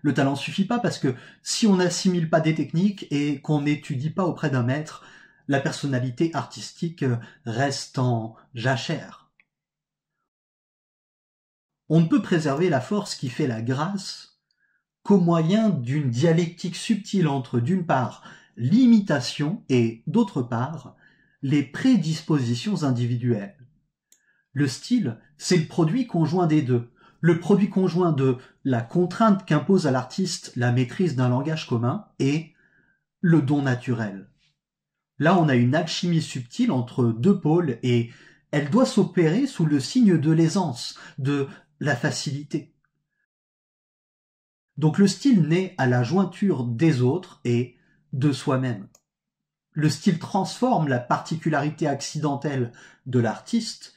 Le talent ne suffit pas parce que si on n'assimile pas des techniques et qu'on n'étudie pas auprès d'un maître, la personnalité artistique reste en jachère. On ne peut préserver la force qui fait la grâce qu'au moyen d'une dialectique subtile entre, d'une part, l'imitation et, d'autre part, les prédispositions individuelles. Le style, c'est le produit conjoint des deux. Le produit conjoint de la contrainte qu'impose à l'artiste la maîtrise d'un langage commun et le don naturel. Là, on a une alchimie subtile entre deux pôles et elle doit s'opérer sous le signe de l'aisance, de la facilité. Donc le style naît à la jointure des autres et de soi-même. Le style transforme la particularité accidentelle de l'artiste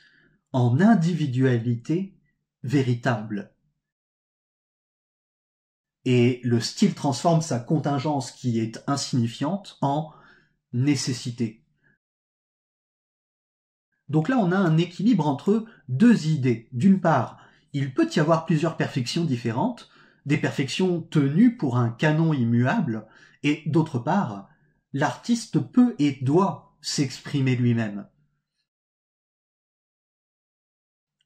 en individualité véritable. Et le style transforme sa contingence qui est insignifiante en nécessité. Donc là, on a un équilibre entre deux idées. D'une part, il peut y avoir plusieurs perfections différentes, des perfections tenues pour un canon immuable, et d'autre part, l'artiste peut et doit s'exprimer lui-même.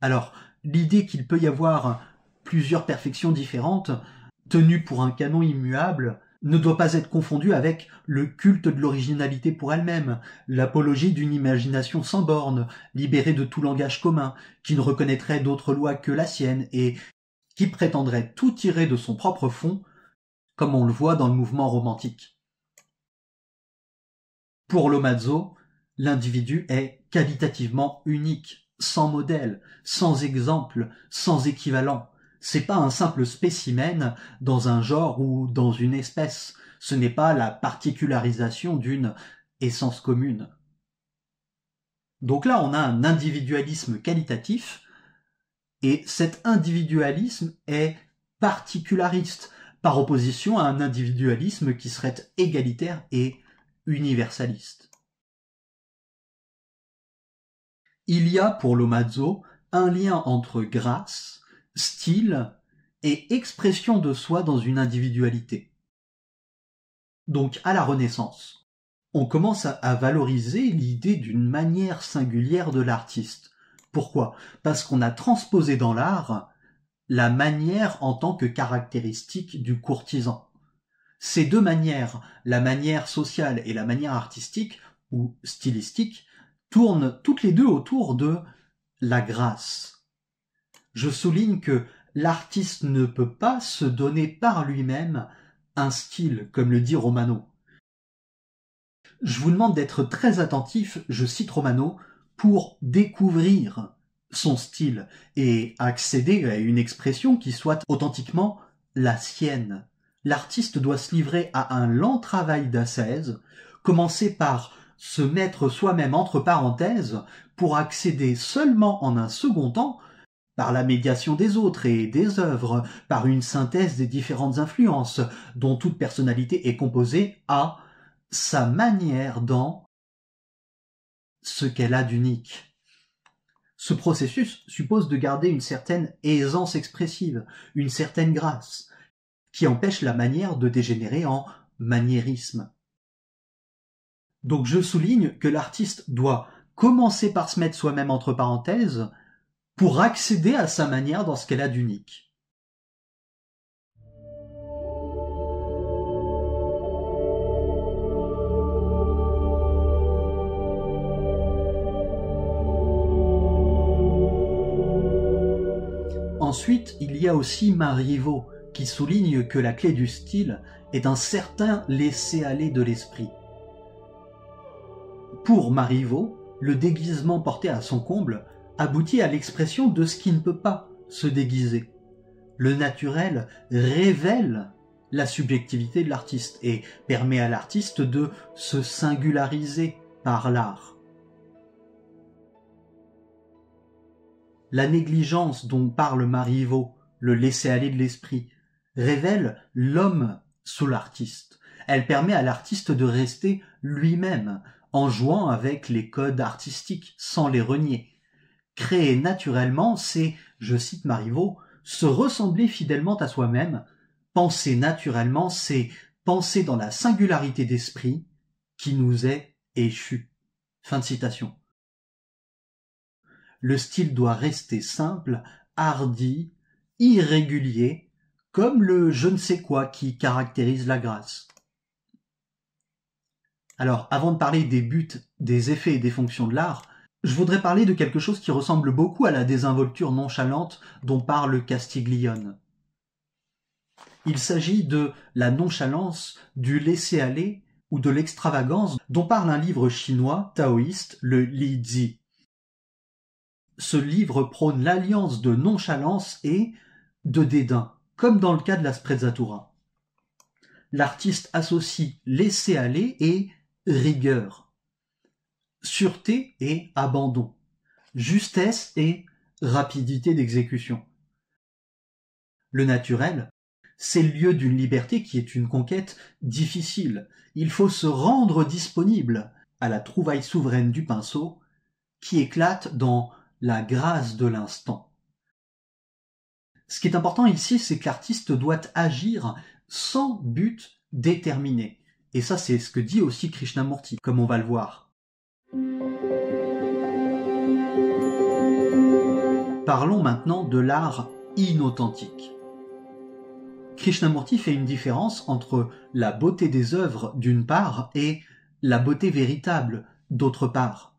Alors, l'idée qu'il peut y avoir plusieurs perfections différentes, tenues pour un canon immuable, ne doit pas être confondue avec le culte de l'originalité pour elle-même, l'apologie d'une imagination sans bornes, libérée de tout langage commun, qui ne reconnaîtrait d'autre loi que la sienne et qui prétendrait tout tirer de son propre fond, comme on le voit dans le mouvement romantique. Pour Lomazzo, l'individu est qualitativement unique, sans modèle, sans exemple, sans équivalent. C'est pas un simple spécimen dans un genre ou dans une espèce. Ce n'est pas la particularisation d'une essence commune. Donc là, on a un individualisme qualitatif, et cet individualisme est particulariste, par opposition à un individualisme qui serait égalitaire et universaliste. Il y a pour Lomazzo un lien entre grâce, style et expression de soi dans une individualité. Donc à la Renaissance, on commence à valoriser l'idée d'une manière singulière de l'artiste. Pourquoi? Parce qu'on a transposé dans l'art la manière en tant que caractéristique du courtisan. Ces deux manières, la manière sociale et la manière artistique ou stylistique, tournent toutes les deux autour de la grâce. Je souligne que l'artiste ne peut pas se donner par lui-même un style, comme le dit Romano. Je vous demande d'être très attentif, je cite Romano, pour découvrir son style et accéder à une expression qui soit authentiquement la sienne. L'artiste doit se livrer à un lent travail d'ascèse, commencer par se mettre soi-même entre parenthèses pour accéder seulement en un second temps, par la médiation des autres et des œuvres, par une synthèse des différentes influences dont toute personnalité est composée, à sa manière dans ce qu'elle a d'unique. Ce processus suppose de garder une certaine aisance expressive, une certaine grâce, qui empêche la manière de dégénérer en maniérisme. Donc je souligne que l'artiste doit commencer par se mettre soi-même entre parenthèses pour accéder à sa manière dans ce qu'elle a d'unique. Ensuite, il y a aussi Marivaux, qui souligne que la clé du style est un certain laisser-aller de l'esprit. Pour Marivaux, le déguisement porté à son comble aboutit à l'expression de ce qui ne peut pas se déguiser. Le naturel révèle la subjectivité de l'artiste et permet à l'artiste de se singulariser par l'art. La négligence dont parle Marivaux, le laisser-aller de l'esprit, révèle l'homme sous l'artiste. Elle permet à l'artiste de rester lui-même, en jouant avec les codes artistiques, sans les renier. Créer naturellement, c'est, je cite Marivaux, se ressembler fidèlement à soi-même. Penser naturellement, c'est penser dans la singularité d'esprit qui nous est échue. Fin de citation. Le style doit rester simple, hardi, irrégulier, comme le je ne sais quoi qui caractérise la grâce. Alors, avant de parler des buts, des effets et des fonctions de l'art, je voudrais parler de quelque chose qui ressemble beaucoup à la désinvolture nonchalante dont parle Castiglione. Il s'agit de la nonchalance, du laisser-aller ou de l'extravagance dont parle un livre chinois taoïste, le Li Zi. Ce livre prône l'alliance de nonchalance et de dédain, comme dans le cas de la sprezzatura. L'artiste associe laisser-aller et rigueur, sûreté et abandon, justesse et rapidité d'exécution. Le naturel, c'est le lieu d'une liberté qui est une conquête difficile. Il faut se rendre disponible à la trouvaille souveraine du pinceau qui éclate dans la grâce de l'instant. Ce qui est important ici, c'est que l'artiste doit agir sans but déterminé. Et ça, c'est ce que dit aussi Krishnamurti, comme on va le voir. Parlons maintenant de l'art inauthentique. Krishnamurti fait une différence entre la beauté des œuvres d'une part et la beauté véritable d'autre part.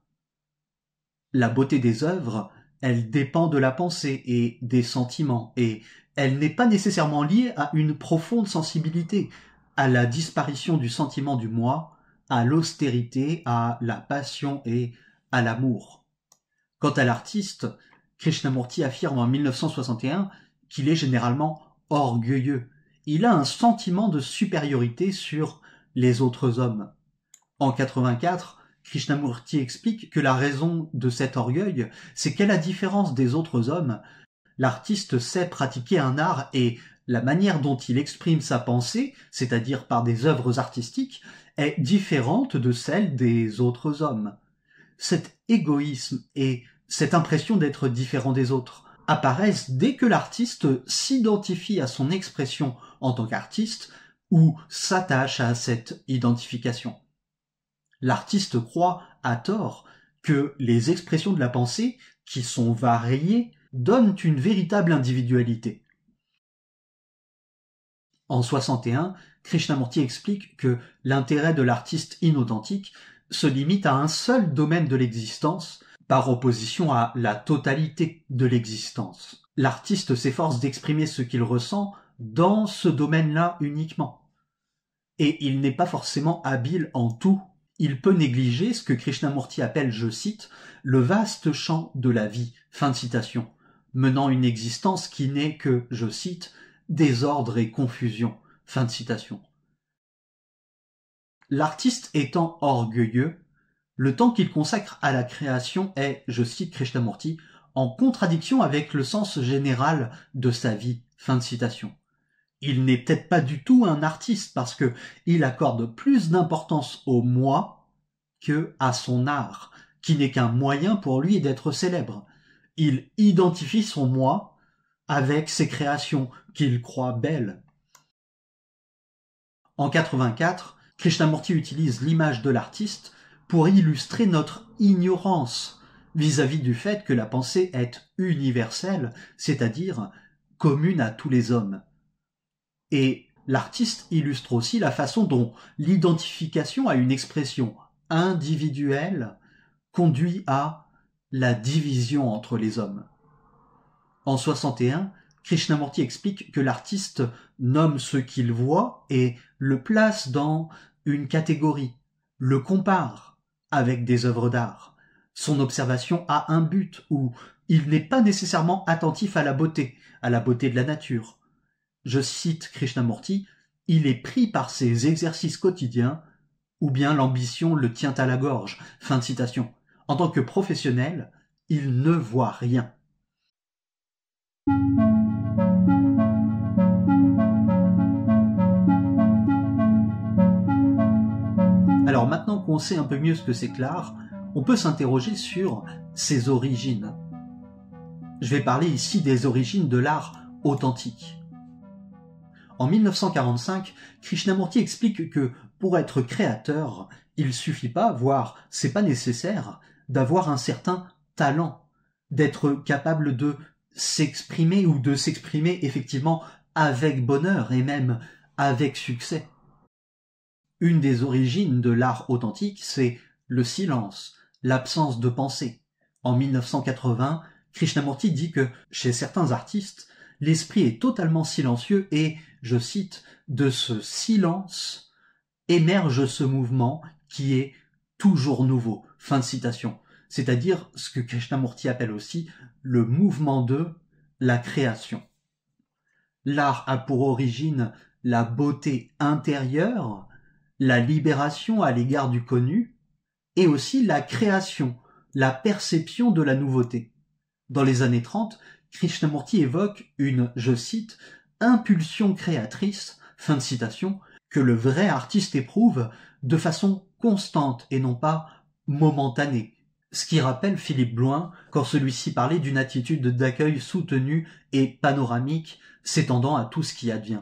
La beauté des œuvres, elle dépend de la pensée et des sentiments, et elle n'est pas nécessairement liée à une profonde sensibilité, à la disparition du sentiment du moi, à l'austérité, à la passion et à l'amour. Quant à l'artiste, Krishnamurti affirme en 1961 qu'il est généralement orgueilleux. Il a un sentiment de supériorité sur les autres hommes. En 84, Krishnamurti explique que la raison de cet orgueil, c'est qu'à la différence des autres hommes, l'artiste sait pratiquer un art et la manière dont il exprime sa pensée, c'est-à-dire par des œuvres artistiques, est différente de celle des autres hommes. Cet égoïsme et cette impression d'être différent des autres apparaissent dès que l'artiste s'identifie à son expression en tant qu'artiste ou s'attache à cette identification. L'artiste croit, à tort, que les expressions de la pensée, qui sont variées, donnent une véritable individualité. En 61, Krishnamurti explique que l'intérêt de l'artiste inauthentique se limite à un seul domaine de l'existence, par opposition à la totalité de l'existence. L'artiste s'efforce d'exprimer ce qu'il ressent dans ce domaine-là uniquement. Et il n'est pas forcément habile en tout. Il peut négliger ce que Krishnamurti appelle, je cite, « le vaste champ de la vie », fin de citation, menant une existence qui n'est que, je cite, « désordre et confusion », fin de citation. L'artiste étant orgueilleux, le temps qu'il consacre à la création est, je cite Krishnamurti, en contradiction avec le sens général de sa vie, fin de citation. Il n'est peut-être pas du tout un artiste parce que il accorde plus d'importance au moi que à son art, qui n'est qu'un moyen pour lui d'être célèbre. Il identifie son moi avec ses créations qu'il croit belles. En 84, Krishnamurti utilise l'image de l'artiste pour illustrer notre ignorance vis-à-vis du fait que la pensée est universelle, c'est-à-dire commune à tous les hommes. Et l'artiste illustre aussi la façon dont l'identification à une expression individuelle conduit à la division entre les hommes. En 61, Krishnamurti explique que l'artiste nomme ce qu'il voit et le place dans une catégorie, le compare avec des œuvres d'art. Son observation a un but où il n'est pas nécessairement attentif à la beauté de la nature. Je cite Krishnamurti, « il est pris par ses exercices quotidiens ou bien l'ambition le tient à la gorge ». Fin de citation. En tant que professionnel, il ne voit rien. Alors maintenant qu'on sait un peu mieux ce que c'est que l'art, on peut s'interroger sur ses origines. Je vais parler ici des origines de l'art authentique. En 1945, Krishnamurti explique que pour être créateur, il suffit pas, voire c'est pas nécessaire, d'avoir un certain talent, d'être capable de s'exprimer ou de s'exprimer effectivement avec bonheur et même avec succès. Une des origines de l'art authentique, c'est le silence, l'absence de pensée. En 1980, Krishnamurti dit que chez certains artistes, l'esprit est totalement silencieux et, je cite, « de ce silence émerge ce mouvement qui est toujours nouveau ». Fin de citation. C'est-à-dire ce que Krishnamurti appelle aussi le mouvement de la création. L'art a pour origine la beauté intérieure, la libération à l'égard du connu, et aussi la création, la perception de la nouveauté. Dans les années 30, Krishnamurti évoque une, je cite, « impulsion créatrice », fin de citation, que le vrai artiste éprouve de façon constante et non pas momentanée. Ce qui rappelle Philippe Bloin quand celui-ci parlait d'une attitude d'accueil soutenue et panoramique s'étendant à tout ce qui advient.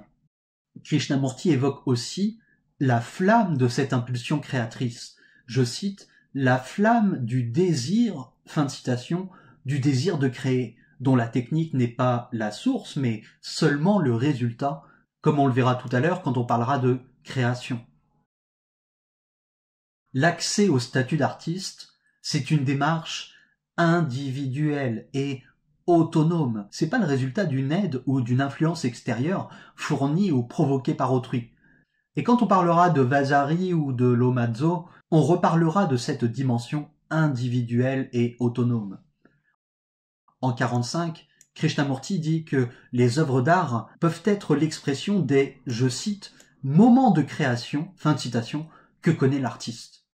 Krishnamurti évoque aussi la flamme de cette impulsion créatrice. Je cite, « la flamme du désir », fin de citation, du désir de créer, dont la technique n'est pas la source, mais seulement le résultat, comme on le verra tout à l'heure quand on parlera de création. L'accès au statut d'artiste, c'est une démarche individuelle et autonome. C'est pas le résultat d'une aide ou d'une influence extérieure fournie ou provoquée par autrui. Et quand on parlera de Vasari ou de Lomazzo, on reparlera de cette dimension individuelle et autonome. En 1945, Krishnamurti dit que les œuvres d'art peuvent être l'expression des, je cite, moments de création, fin de citation, que connaît l'artiste.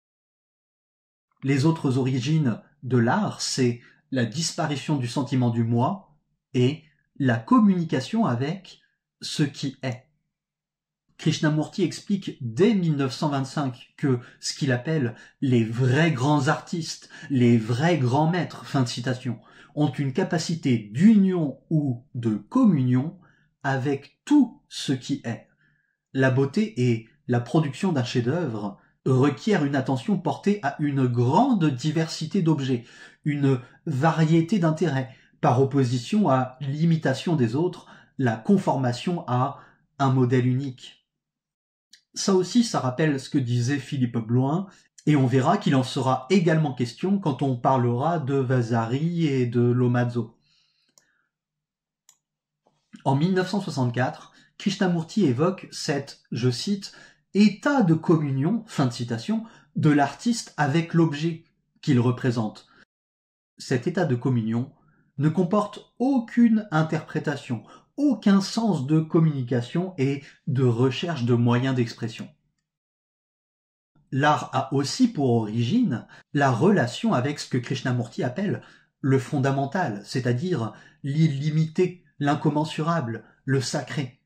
Les autres origines de l'art, c'est la disparition du sentiment du moi et la communication avec ce qui est. Krishnamurti explique dès 1925 que ce qu'il appelle les vrais grands artistes, les vrais grands maîtres, fin de citation, ont une capacité d'union ou de communion avec tout ce qui est. La beauté et la production d'un chef-d'œuvre requièrent une attention portée à une grande diversité d'objets, une variété d'intérêts, par opposition à l'imitation des autres, la conformation à un modèle unique. Ça aussi, ça rappelle ce que disait Philippe Bloin, et on verra qu'il en sera également question quand on parlera de Vasari et de Lomazzo. En 1964, Krishnamurti évoque cet, je cite, « état de communion », fin de citation, de l'artiste avec l'objet qu'il représente. Cet état de communion ne comporte aucune interprétation, aucun sens de communication et de recherche de moyens d'expression. L'art a aussi pour origine la relation avec ce que Krishnamurti appelle le fondamental, c'est-à-dire l'illimité, l'incommensurable, le sacré.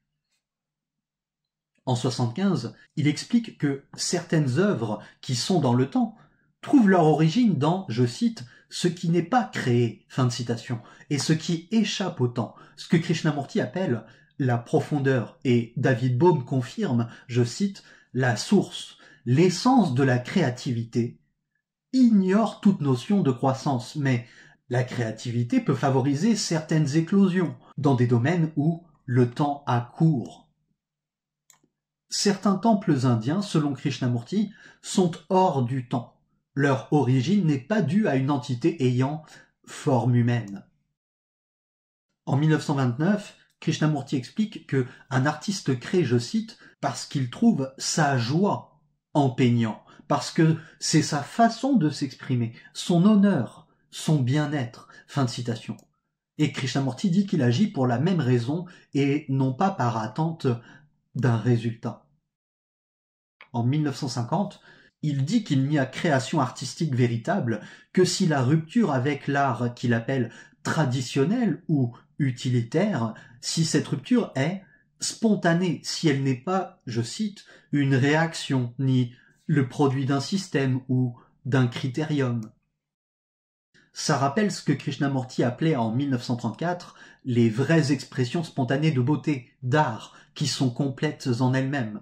En 1975, il explique que certaines œuvres qui sont dans le temps trouvent leur origine dans, je cite, ce qui n'est pas créé, fin de citation, et ce qui échappe au temps, ce que Krishnamurti appelle la profondeur, et David Bohm confirme, je cite, la source, l'essence de la créativité, ignore toute notion de croissance, mais la créativité peut favoriser certaines éclosions dans des domaines où le temps a cours. Certains temples indiens, selon Krishnamurti, sont hors du temps. Leur origine n'est pas due à une entité ayant forme humaine. En 1929, Krishnamurti explique que un artiste crée, je cite, parce qu'il trouve sa joie en peignant, parce que c'est sa façon de s'exprimer, son honneur, son bien-être, fin de citation. Et Krishnamurti dit qu'il agit pour la même raison et non pas par attente d'un résultat. En 1950, il dit qu'il n'y a création artistique véritable que si la rupture avec l'art qu'il appelle traditionnel ou utilitaire, si cette rupture est spontanée, si elle n'est pas, je cite, une réaction, ni le produit d'un système ou d'un critérium. Ça rappelle ce que Krishnamurti appelait en 1934 les vraies expressions spontanées de beauté, d'art, qui sont complètes en elles-mêmes.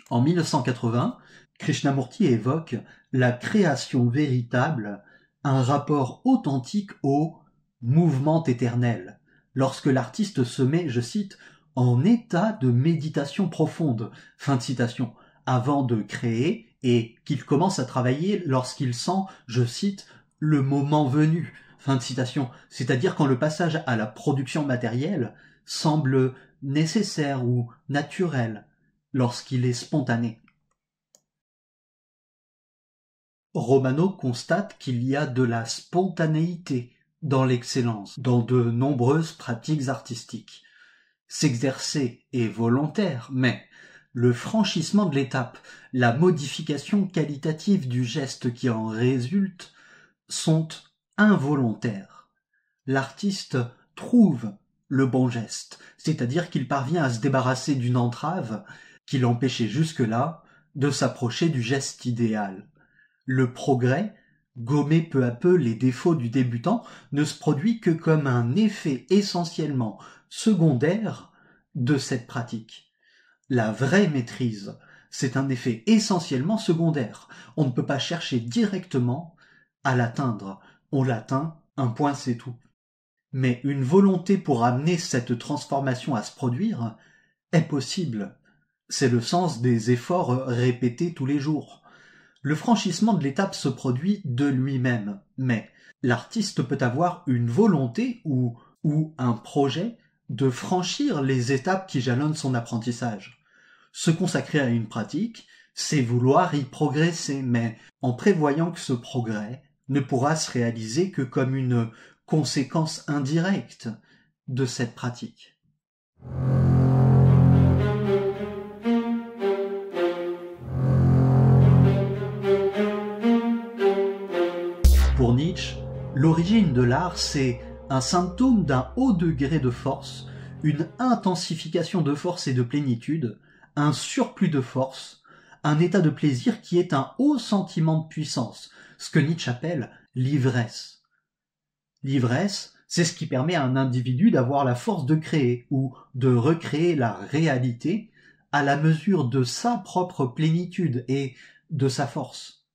En 1980, Krishnamurti évoque la création véritable, un rapport authentique au mouvement éternel, lorsque l'artiste se met, je cite, en état de méditation profonde, fin de citation, avant de créer et qu'il commence à travailler lorsqu'il sent, je cite, le moment venu, fin de citation, c'est-à-dire quand le passage à la production matérielle semble nécessaire ou naturel, lorsqu'il est spontané. Romano constate qu'il y a de la spontanéité dans l'excellence, dans de nombreuses pratiques artistiques. S'exercer est volontaire, mais le franchissement de l'étape, la modification qualitative du geste qui en résulte sont involontaires. L'artiste trouve le bon geste, c'est-à-dire qu'il parvient à se débarrasser d'une entrave qui l'empêchait jusque-là de s'approcher du geste idéal. Le progrès Gommer peu à peu les défauts du débutant ne se produit que comme un effet essentiellement secondaire de cette pratique. La vraie maîtrise, c'est un effet essentiellement secondaire. On ne peut pas chercher directement à l'atteindre. On l'atteint, un point c'est tout. Mais une volonté pour amener cette transformation à se produire est possible. C'est le sens des efforts répétés tous les jours. Le franchissement de l'étape se produit de lui-même, mais l'artiste peut avoir une volonté ou un projet de franchir les étapes qui jalonnent son apprentissage. Se consacrer à une pratique, c'est vouloir y progresser, mais en prévoyant que ce progrès ne pourra se réaliser que comme une conséquence indirecte de cette pratique. Pour Nietzsche, l'origine de l'art, c'est un symptôme d'un haut degré de force, une intensification de force et de plénitude, un surplus de force, un état de plaisir qui est un haut sentiment de puissance, ce que Nietzsche appelle l'ivresse. L'ivresse, c'est ce qui permet à un individu d'avoir la force de créer ou de recréer la réalité à la mesure de sa propre plénitude et de sa force.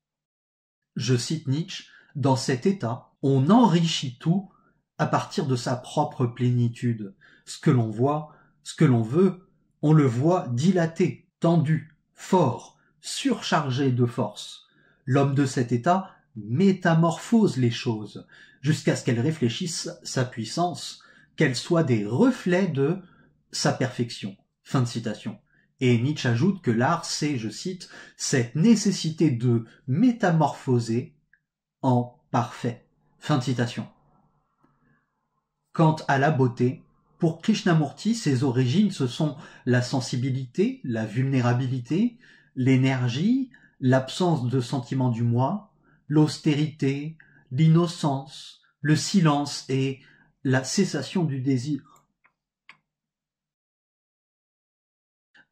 Je cite Nietzsche, « Dans cet état, on enrichit tout à partir de sa propre plénitude. Ce que l'on voit, ce que l'on veut, on le voit dilaté, tendu, fort, surchargé de force. L'homme de cet état métamorphose les choses jusqu'à ce qu'elles réfléchissent sa puissance, qu'elles soient des reflets de sa perfection. » Fin de citation. Et Nietzsche ajoute que l'art, c'est, je cite, « cette nécessité de métamorphoser en parfait. » Fin de citation. Quant à la beauté, pour Krishnamurti, ses origines, ce sont la sensibilité, la vulnérabilité, l'énergie, l'absence de sentiment du moi, l'austérité, l'innocence, le silence et la cessation du désir.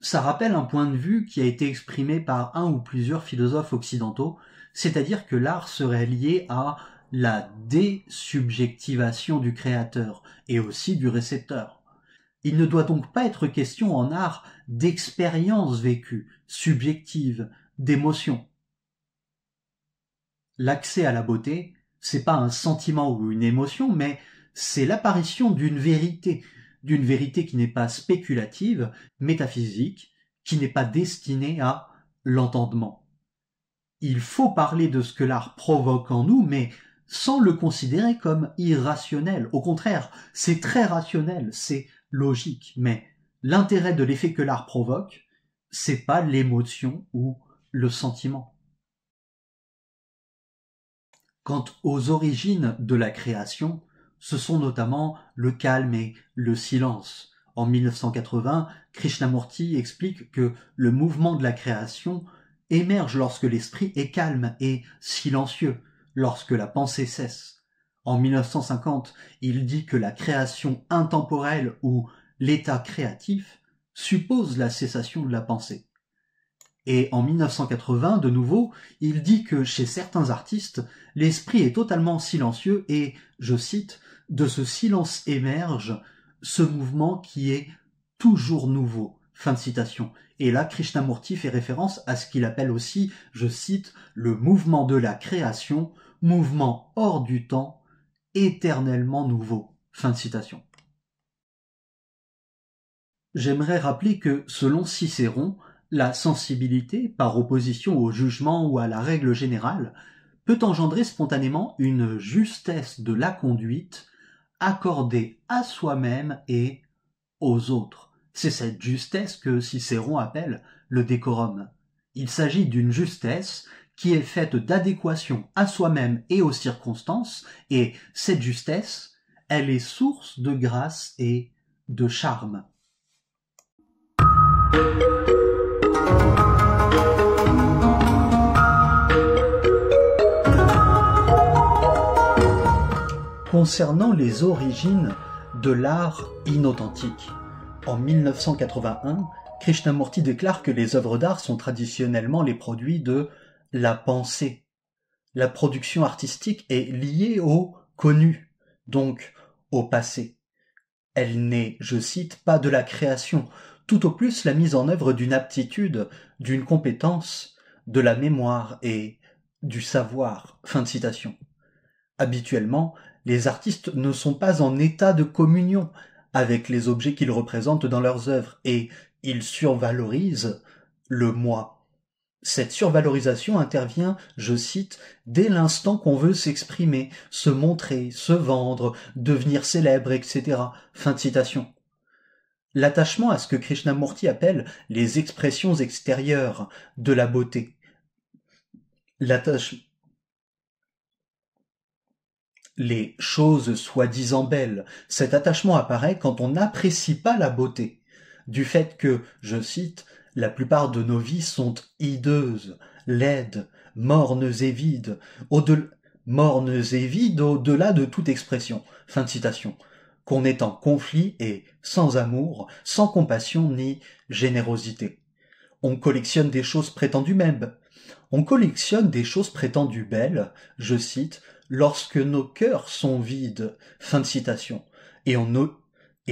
Ça rappelle un point de vue qui a été exprimé par un ou plusieurs philosophes occidentaux, c'est-à-dire que l'art serait lié à la désubjectivation du créateur et aussi du récepteur. Il ne doit donc pas être question en art d'expérience vécue, subjective, d'émotion. L'accès à la beauté, c'est pas un sentiment ou une émotion, mais c'est l'apparition d'une vérité qui n'est pas spéculative, métaphysique, qui n'est pas destinée à l'entendement. Il faut parler de ce que l'art provoque en nous, mais sans le considérer comme irrationnel. Au contraire, c'est très rationnel, c'est logique, mais l'intérêt de l'effet que l'art provoque, c'est pas l'émotion ou le sentiment. Quant aux origines de la création, ce sont notamment le calme et le silence. En 1980, Krishnamurti explique que le mouvement de la création émerge lorsque l'esprit est calme et silencieux, lorsque la pensée cesse. En 1950, il dit que la création intemporelle ou l'état créatif suppose la cessation de la pensée. Et en 1980, de nouveau, il dit que chez certains artistes, l'esprit est totalement silencieux et, je cite, « de ce silence émerge ce mouvement qui est toujours nouveau ». Fin de citation. Et là, Krishnamurti fait référence à ce qu'il appelle aussi, je cite, « le mouvement de la création, mouvement hors du temps, éternellement nouveau ». Fin de citation. J'aimerais rappeler que, selon Cicéron, la sensibilité, par opposition au jugement ou à la règle générale, peut engendrer spontanément une justesse de la conduite accordée à soi-même et aux autres. C'est cette justesse que Cicéron appelle le décorum. Il s'agit d'une justesse qui est faite d'adéquation à soi-même et aux circonstances, et cette justesse, elle est source de grâce et de charme. Concernant les origines de l'art inauthentique, en 1981, Krishnamurti déclare que les œuvres d'art sont traditionnellement les produits de la pensée. La production artistique est liée au connu, donc au passé. Elle n'est, je cite, pas de la création, tout au plus la mise en œuvre d'une aptitude, d'une compétence, de la mémoire et du savoir. Fin de citation. Habituellement, les artistes ne sont pas en état de communion avec les objets qu'ils représentent dans leurs œuvres et ils survalorisent le moi. Cette survalorisation intervient, je cite, dès l'instant qu'on veut s'exprimer, se montrer, se vendre, devenir célèbre, etc. Fin de citation. L'attachement à ce que Krishnamurti appelle les expressions extérieures de la beauté. Les choses soi-disant belles. Cet attachement apparaît quand on n'apprécie pas la beauté, du fait que, je cite, la plupart de nos vies sont hideuses, laides, mornes et vides, au-delà de toute expression. Fin de citation. Qu'on est en conflit et sans amour, sans compassion ni générosité. On collectionne des choses prétendues mêmes. On collectionne des choses prétendues belles, je cite, lorsque nos cœurs sont vides, fin de citation, et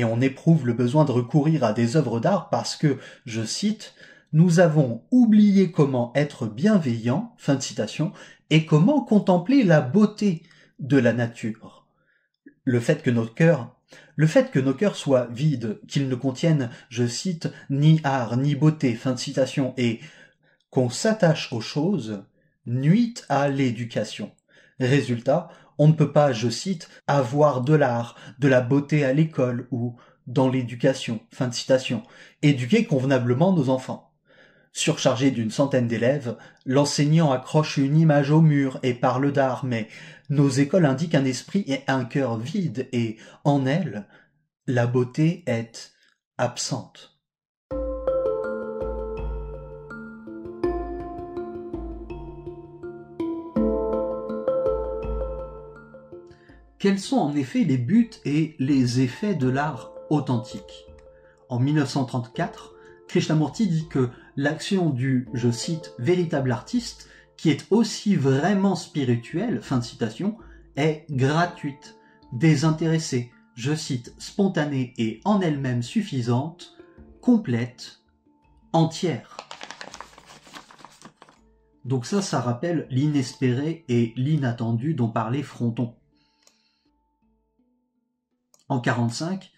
on éprouve le besoin de recourir à des œuvres d'art parce que, je cite, nous avons oublié comment être bienveillants, fin de citation, et comment contempler la beauté de la nature. Le fait que nos cœurs soient vides, qu'ils ne contiennent, je cite, ni art, ni beauté, fin de citation, et qu'on s'attache aux choses, nuit à l'éducation. Résultat, on ne peut pas, je cite, avoir de l'art, de la beauté à l'école ou dans l'éducation, fin de citation, éduquer convenablement nos enfants. Surchargé d'une centaine d'élèves, l'enseignant accroche une image au mur et parle d'art, mais nos écoles indiquent un esprit et un cœur vides et, en elles, la beauté est absente. Quels sont en effet les buts et les effets de l'art authentique? En 1934, Krishnamurti dit que l'action du, je cite, véritable artiste, qui est aussi vraiment spirituel, fin de citation, est gratuite, désintéressée, je cite, spontanée et en elle-même suffisante, complète, entière. Donc ça rappelle l'inespéré et l'inattendu dont parlait Fronton. En 1945,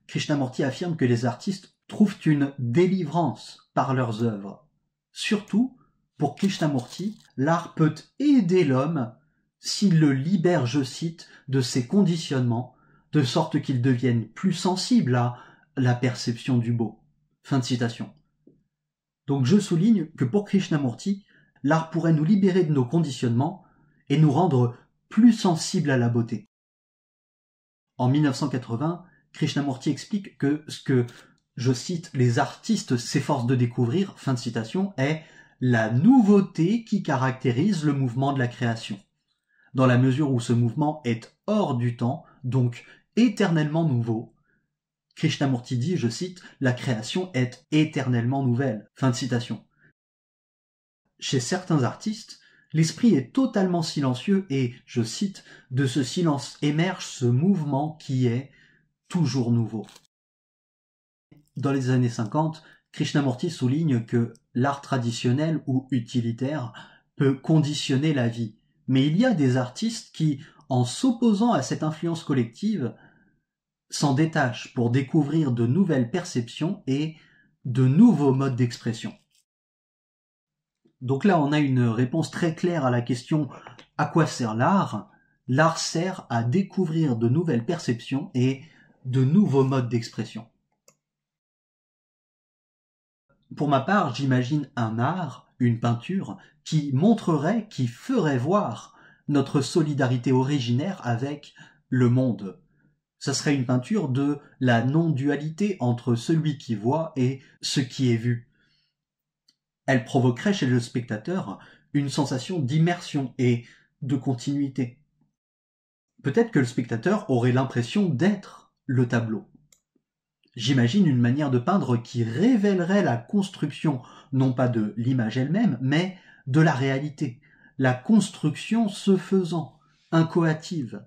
Krishnamurti affirme que les artistes trouvent une délivrance par leurs œuvres. Surtout, pour Krishnamurti, l'art peut aider l'homme s'il le libère, je cite, de ses conditionnements, de sorte qu'il devienne plus sensible à la perception du beau. Fin de citation. Donc je souligne que pour Krishnamurti, l'art pourrait nous libérer de nos conditionnements et nous rendre plus sensibles à la beauté. En 1980, Krishnamurti explique que ce que, je cite, les artistes s'efforcent de découvrir, fin de citation, est la nouveauté qui caractérise le mouvement de la création. Dans la mesure où ce mouvement est hors du temps, donc éternellement nouveau, Krishnamurti dit, je cite, la création est éternellement nouvelle, fin de citation. Chez certains artistes, l'esprit est totalement silencieux et, je cite, de ce silence émerge ce mouvement qui est toujours nouveau. Dans les années 50, Krishnamurti souligne que l'art traditionnel ou utilitaire peut conditionner la vie, mais il y a des artistes qui, en s'opposant à cette influence collective, s'en détachent pour découvrir de nouvelles perceptions et de nouveaux modes d'expression. Donc là, on a une réponse très claire à la question « À quoi sert l'art ?» L'art sert à découvrir de nouvelles perceptions et de nouveaux modes d'expression. Pour ma part, j'imagine un art, une peinture, qui montrerait, qui ferait voir notre solidarité originaire avec le monde. Ça serait une peinture de la non-dualité entre celui qui voit et ce qui est vu. Elle provoquerait chez le spectateur une sensation d'immersion et de continuité. Peut-être que le spectateur aurait l'impression d'être le tableau. J'imagine une manière de peindre qui révélerait la construction, non pas de l'image elle-même, mais de la réalité, la construction se faisant, incoative.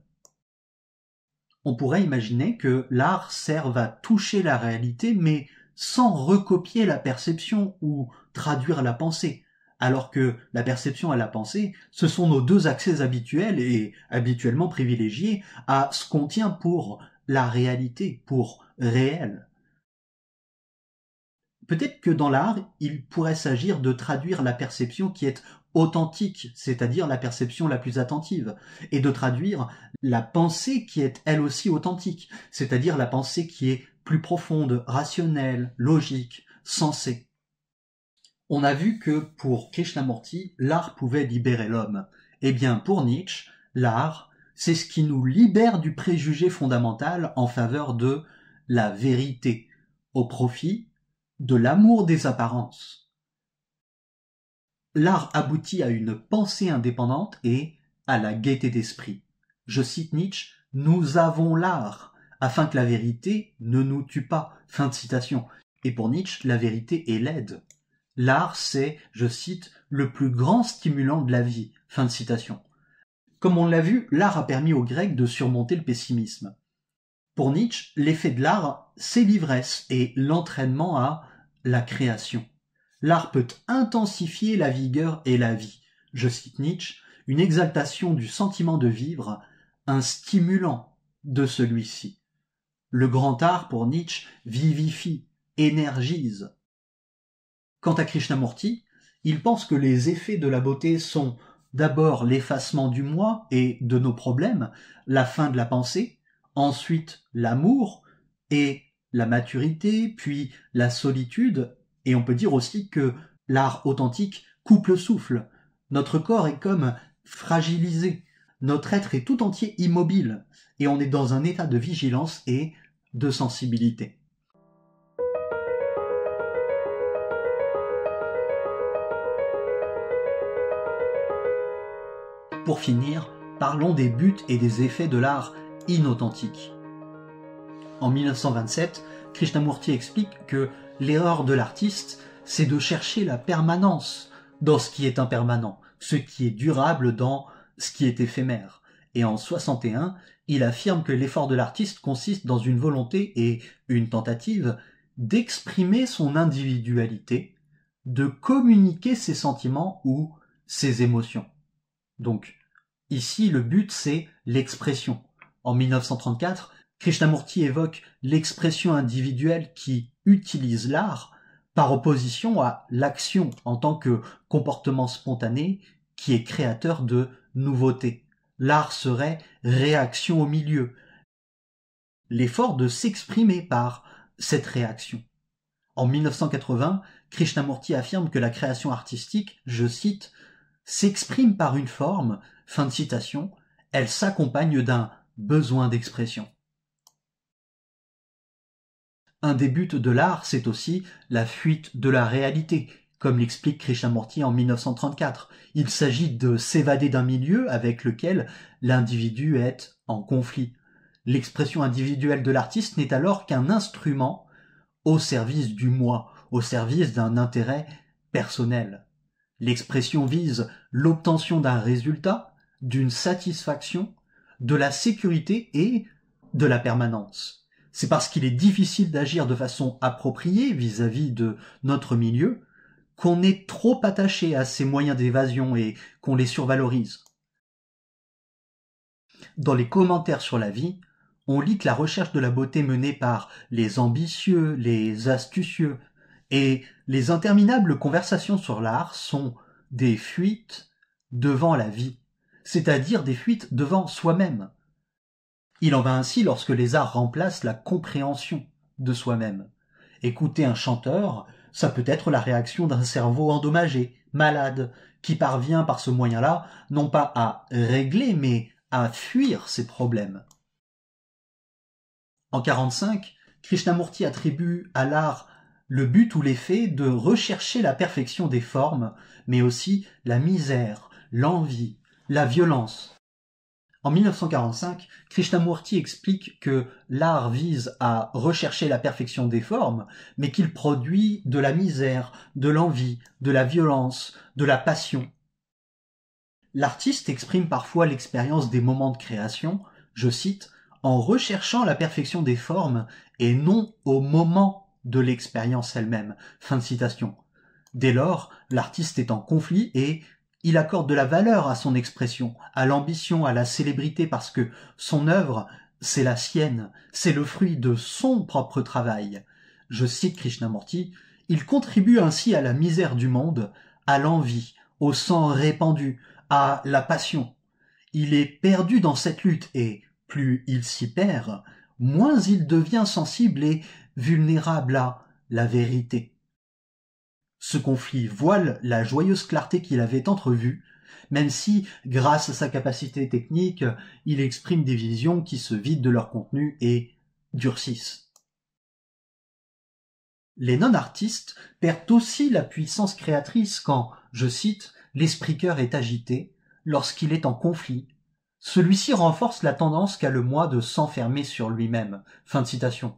On pourrait imaginer que l'art serve à toucher la réalité, mais sans recopier la perception ou traduire la pensée, alors que la perception et la pensée, ce sont nos deux accès habituels et habituellement privilégiés à ce qu'on tient pour la réalité, pour réel. Peut-être que dans l'art, il pourrait s'agir de traduire la perception qui est authentique, c'est-à-dire la perception la plus attentive, et de traduire la pensée qui est elle aussi authentique, c'est-à-dire la pensée qui est plus profonde, rationnelle, logique, sensée. On a vu que pour Krishnamurti, l'art pouvait libérer l'homme. Eh bien, pour Nietzsche, l'art, c'est ce qui nous libère du préjugé fondamental en faveur de la vérité, au profit de l'amour des apparences. L'art aboutit à une pensée indépendante et à la gaieté d'esprit. Je cite Nietzsche, « Nous avons l'art, afin que la vérité ne nous tue pas. » Fin de citation. Et pour Nietzsche, la vérité est laide. L'art, c'est, je cite, « le plus grand stimulant de la vie. » Fin de citation. Comme on l'a vu, l'art a permis aux Grecs de surmonter le pessimisme. Pour Nietzsche, l'effet de l'art, c'est l'ivresse et l'entraînement à la création. L'art peut intensifier la vigueur et la vie. Je cite Nietzsche, « une exaltation du sentiment de vivre, un stimulant de celui-ci. » Le grand art, pour Nietzsche, vivifie, énergise. Quant à Krishnamurti, il pense que les effets de la beauté sont d'abord l'effacement du moi et de nos problèmes, la fin de la pensée, ensuite l'amour et la maturité, puis la solitude, et on peut dire aussi que l'art authentique coupe le souffle. Notre corps est comme fragilisé, notre être est tout entier immobile, et on est dans un état de vigilance et de sensibilité. Pour finir, parlons des buts et des effets de l'art inauthentique. En 1927, Krishnamurti explique que l'erreur de l'artiste, c'est de chercher la permanence dans ce qui est impermanent, ce qui est durable dans ce qui est éphémère. Et en 61, il affirme que l'effort de l'artiste consiste dans une volonté et une tentative d'exprimer son individualité, de communiquer ses sentiments ou ses émotions. Donc, ici, le but, c'est l'expression. En 1934, Krishnamurti évoque l'expression individuelle qui utilise l'art par opposition à l'action en tant que comportement spontané qui est créateur de nouveautés. L'art serait réaction au milieu, l'effort de s'exprimer par cette réaction. En 1980, Krishnamurti affirme que la création artistique, je cite, s'exprime par une forme, fin de citation, elle s'accompagne d'un besoin d'expression. Un des buts de l'art, c'est aussi la fuite de la réalité, comme l'explique Krishnamurti en 1934. Il s'agit de s'évader d'un milieu avec lequel l'individu est en conflit. L'expression individuelle de l'artiste n'est alors qu'un instrument au service du moi, au service d'un intérêt personnel. L'expression vise l'obtention d'un résultat, d'une satisfaction, de la sécurité et de la permanence. C'est parce qu'il est difficile d'agir de façon appropriée vis-à-vis de notre milieu qu'on est trop attaché à ces moyens d'évasion et qu'on les survalorise. Dans les commentaires sur la vie, on lit que la recherche de la beauté menée par les ambitieux, les astucieux et les interminables conversations sur l'art sont des fuites devant la vie, c'est-à-dire des fuites devant soi-même. Il en va ainsi lorsque les arts remplacent la compréhension de soi-même. Écouter un chanteur, ça peut être la réaction d'un cerveau endommagé, malade, qui parvient par ce moyen-là non pas à régler mais à fuir ses problèmes. En 1945, Krishnamurti attribue à l'art le but ou l'effet de rechercher la perfection des formes, mais aussi la misère, l'envie, la violence. En 1945, Krishnamurti explique que l'art vise à rechercher la perfection des formes, mais qu'il produit de la misère, de l'envie, de la violence, de la passion. L'artiste exprime parfois l'expérience des moments de création, je cite, en recherchant la perfection des formes et non au moment de l'expérience elle-même. Fin de citation. Dès lors, l'artiste est en conflit et il accorde de la valeur à son expression, à l'ambition, à la célébrité parce que son œuvre, c'est la sienne, c'est le fruit de son propre travail. Je cite Krishnamurti, il contribue ainsi à la misère du monde, à l'envie, au sang répandu, à la passion. Il est perdu dans cette lutte et, plus il s'y perd, moins il devient sensible et vulnérable à la vérité. Ce conflit voile la joyeuse clarté qu'il avait entrevue, même si, grâce à sa capacité technique, il exprime des visions qui se vident de leur contenu et durcissent. Les non-artistes perdent aussi la puissance créatrice quand, je cite, l'esprit cœur est agité, lorsqu'il est en conflit. Celui-ci renforce la tendance qu'a le moi de s'enfermer sur lui-même. Fin de citation.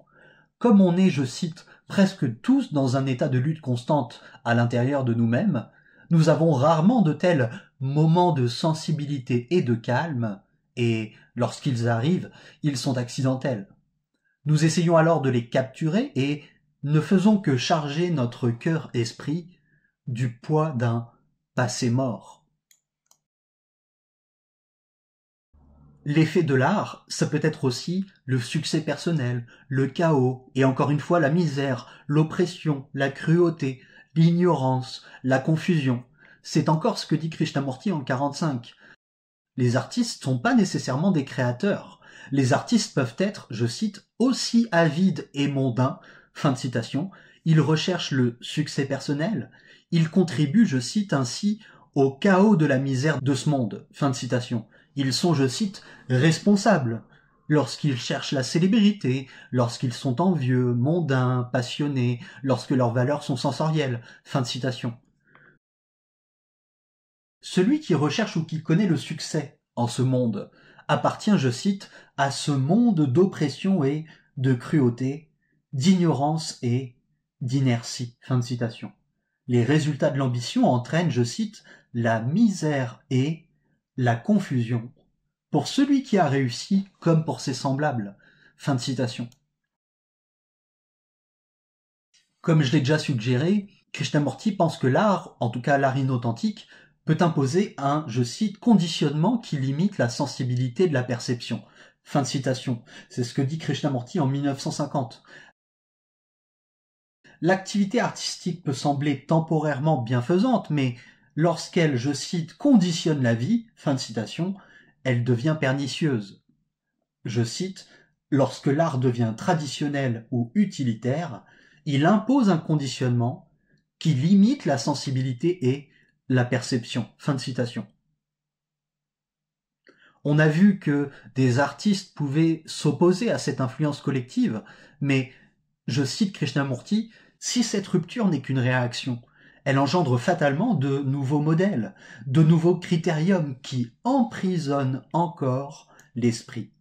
Comme on est, je cite, presque tous dans un état de lutte constante à l'intérieur de nous-mêmes, nous avons rarement de tels moments de sensibilité et de calme, et lorsqu'ils arrivent, ils sont accidentels. Nous essayons alors de les capturer et ne faisons que charger notre cœur-esprit du poids d'un passé mort. L'effet de l'art, ça peut être aussi le succès personnel, le chaos, et encore une fois la misère, l'oppression, la cruauté, l'ignorance, la confusion. C'est encore ce que dit Krishnamurti en 45. Les artistes sont pas nécessairement des créateurs. Les artistes peuvent être, je cite, aussi avides et mondains, fin de citation. Ils recherchent le succès personnel. Ils contribuent, je cite, ainsi au chaos de la misère de ce monde, fin de citation. Ils sont, je cite, responsables lorsqu'ils cherchent la célébrité, lorsqu'ils sont envieux, mondains, passionnés, lorsque leurs valeurs sont sensorielles. Fin de citation. Celui qui recherche ou qui connaît le succès en ce monde appartient, je cite, à ce monde d'oppression et de cruauté, d'ignorance et d'inertie. Fin de citation. Les résultats de l'ambition entraînent, je cite, la misère et la confusion pour celui qui a réussi comme pour ses semblables. Fin de citation. Comme je l'ai déjà suggéré, Krishnamurti pense que l'art, en tout cas l'art inauthentique, peut imposer un, je cite, conditionnement qui limite la sensibilité de la perception. Fin de citation. C'est ce que dit Krishnamurti en 1950. L'activité artistique peut sembler temporairement bienfaisante, mais lorsqu'elle, je cite, conditionne la vie, fin de citation, elle devient pernicieuse. Je cite, lorsque l'art devient traditionnel ou utilitaire, il impose un conditionnement qui limite la sensibilité et la perception. Fin de citation. On a vu que des artistes pouvaient s'opposer à cette influence collective, mais, je cite Krishnamurti, si cette rupture n'est qu'une réaction, elle engendre fatalement de nouveaux modèles, de nouveaux critériums qui emprisonnent encore l'esprit.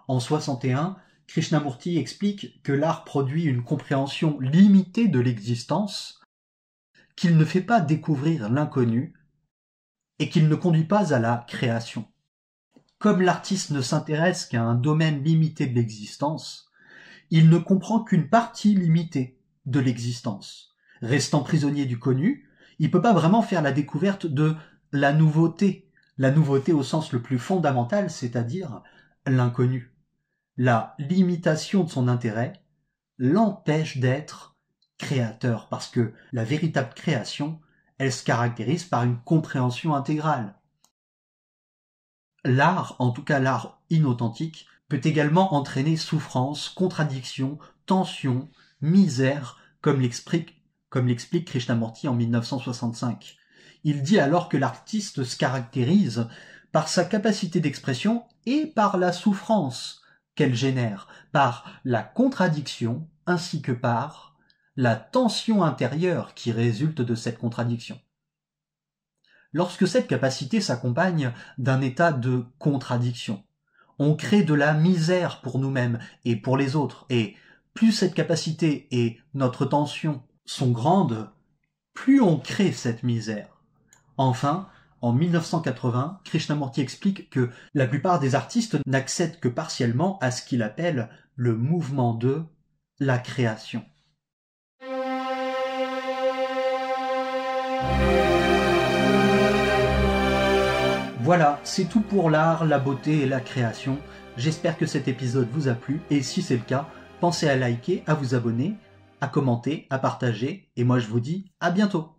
En 61, Krishnamurti explique que l'art produit une compréhension limitée de l'existence, qu'il ne fait pas découvrir l'inconnu et qu'il ne conduit pas à la création. Comme l'artiste ne s'intéresse qu'à un domaine limité de l'existence, il ne comprend qu'une partie limitée de l'existence. Restant prisonnier du connu, il ne peut pas vraiment faire la découverte de la nouveauté au sens le plus fondamental, c'est-à-dire l'inconnu. La limitation de son intérêt l'empêche d'être créateur, parce que la véritable création, elle se caractérise par une compréhension intégrale. L'art, en tout cas l'art inauthentique, peut également entraîner souffrance, contradiction, tension, misère, comme l'explique Krishnamurti en 1965. Il dit alors que l'artiste se caractérise par sa capacité d'expression et par la souffrance qu'elle génère, par la contradiction ainsi que par la tension intérieure qui résulte de cette contradiction. Lorsque cette capacité s'accompagne d'un état de contradiction, on crée de la misère pour nous-mêmes et pour les autres, et plus cette capacité et notre tension sont grandes, plus on crée cette misère. Enfin, En 1980, Krishnamurti explique que la plupart des artistes n'accèdent que partiellement à ce qu'il appelle le mouvement de la création. Voilà, c'est tout pour l'art, la beauté et la création. J'espère que cet épisode vous a plu et si c'est le cas, pensez à liker, à vous abonner, à commenter, à partager et moi je vous dis à bientôt.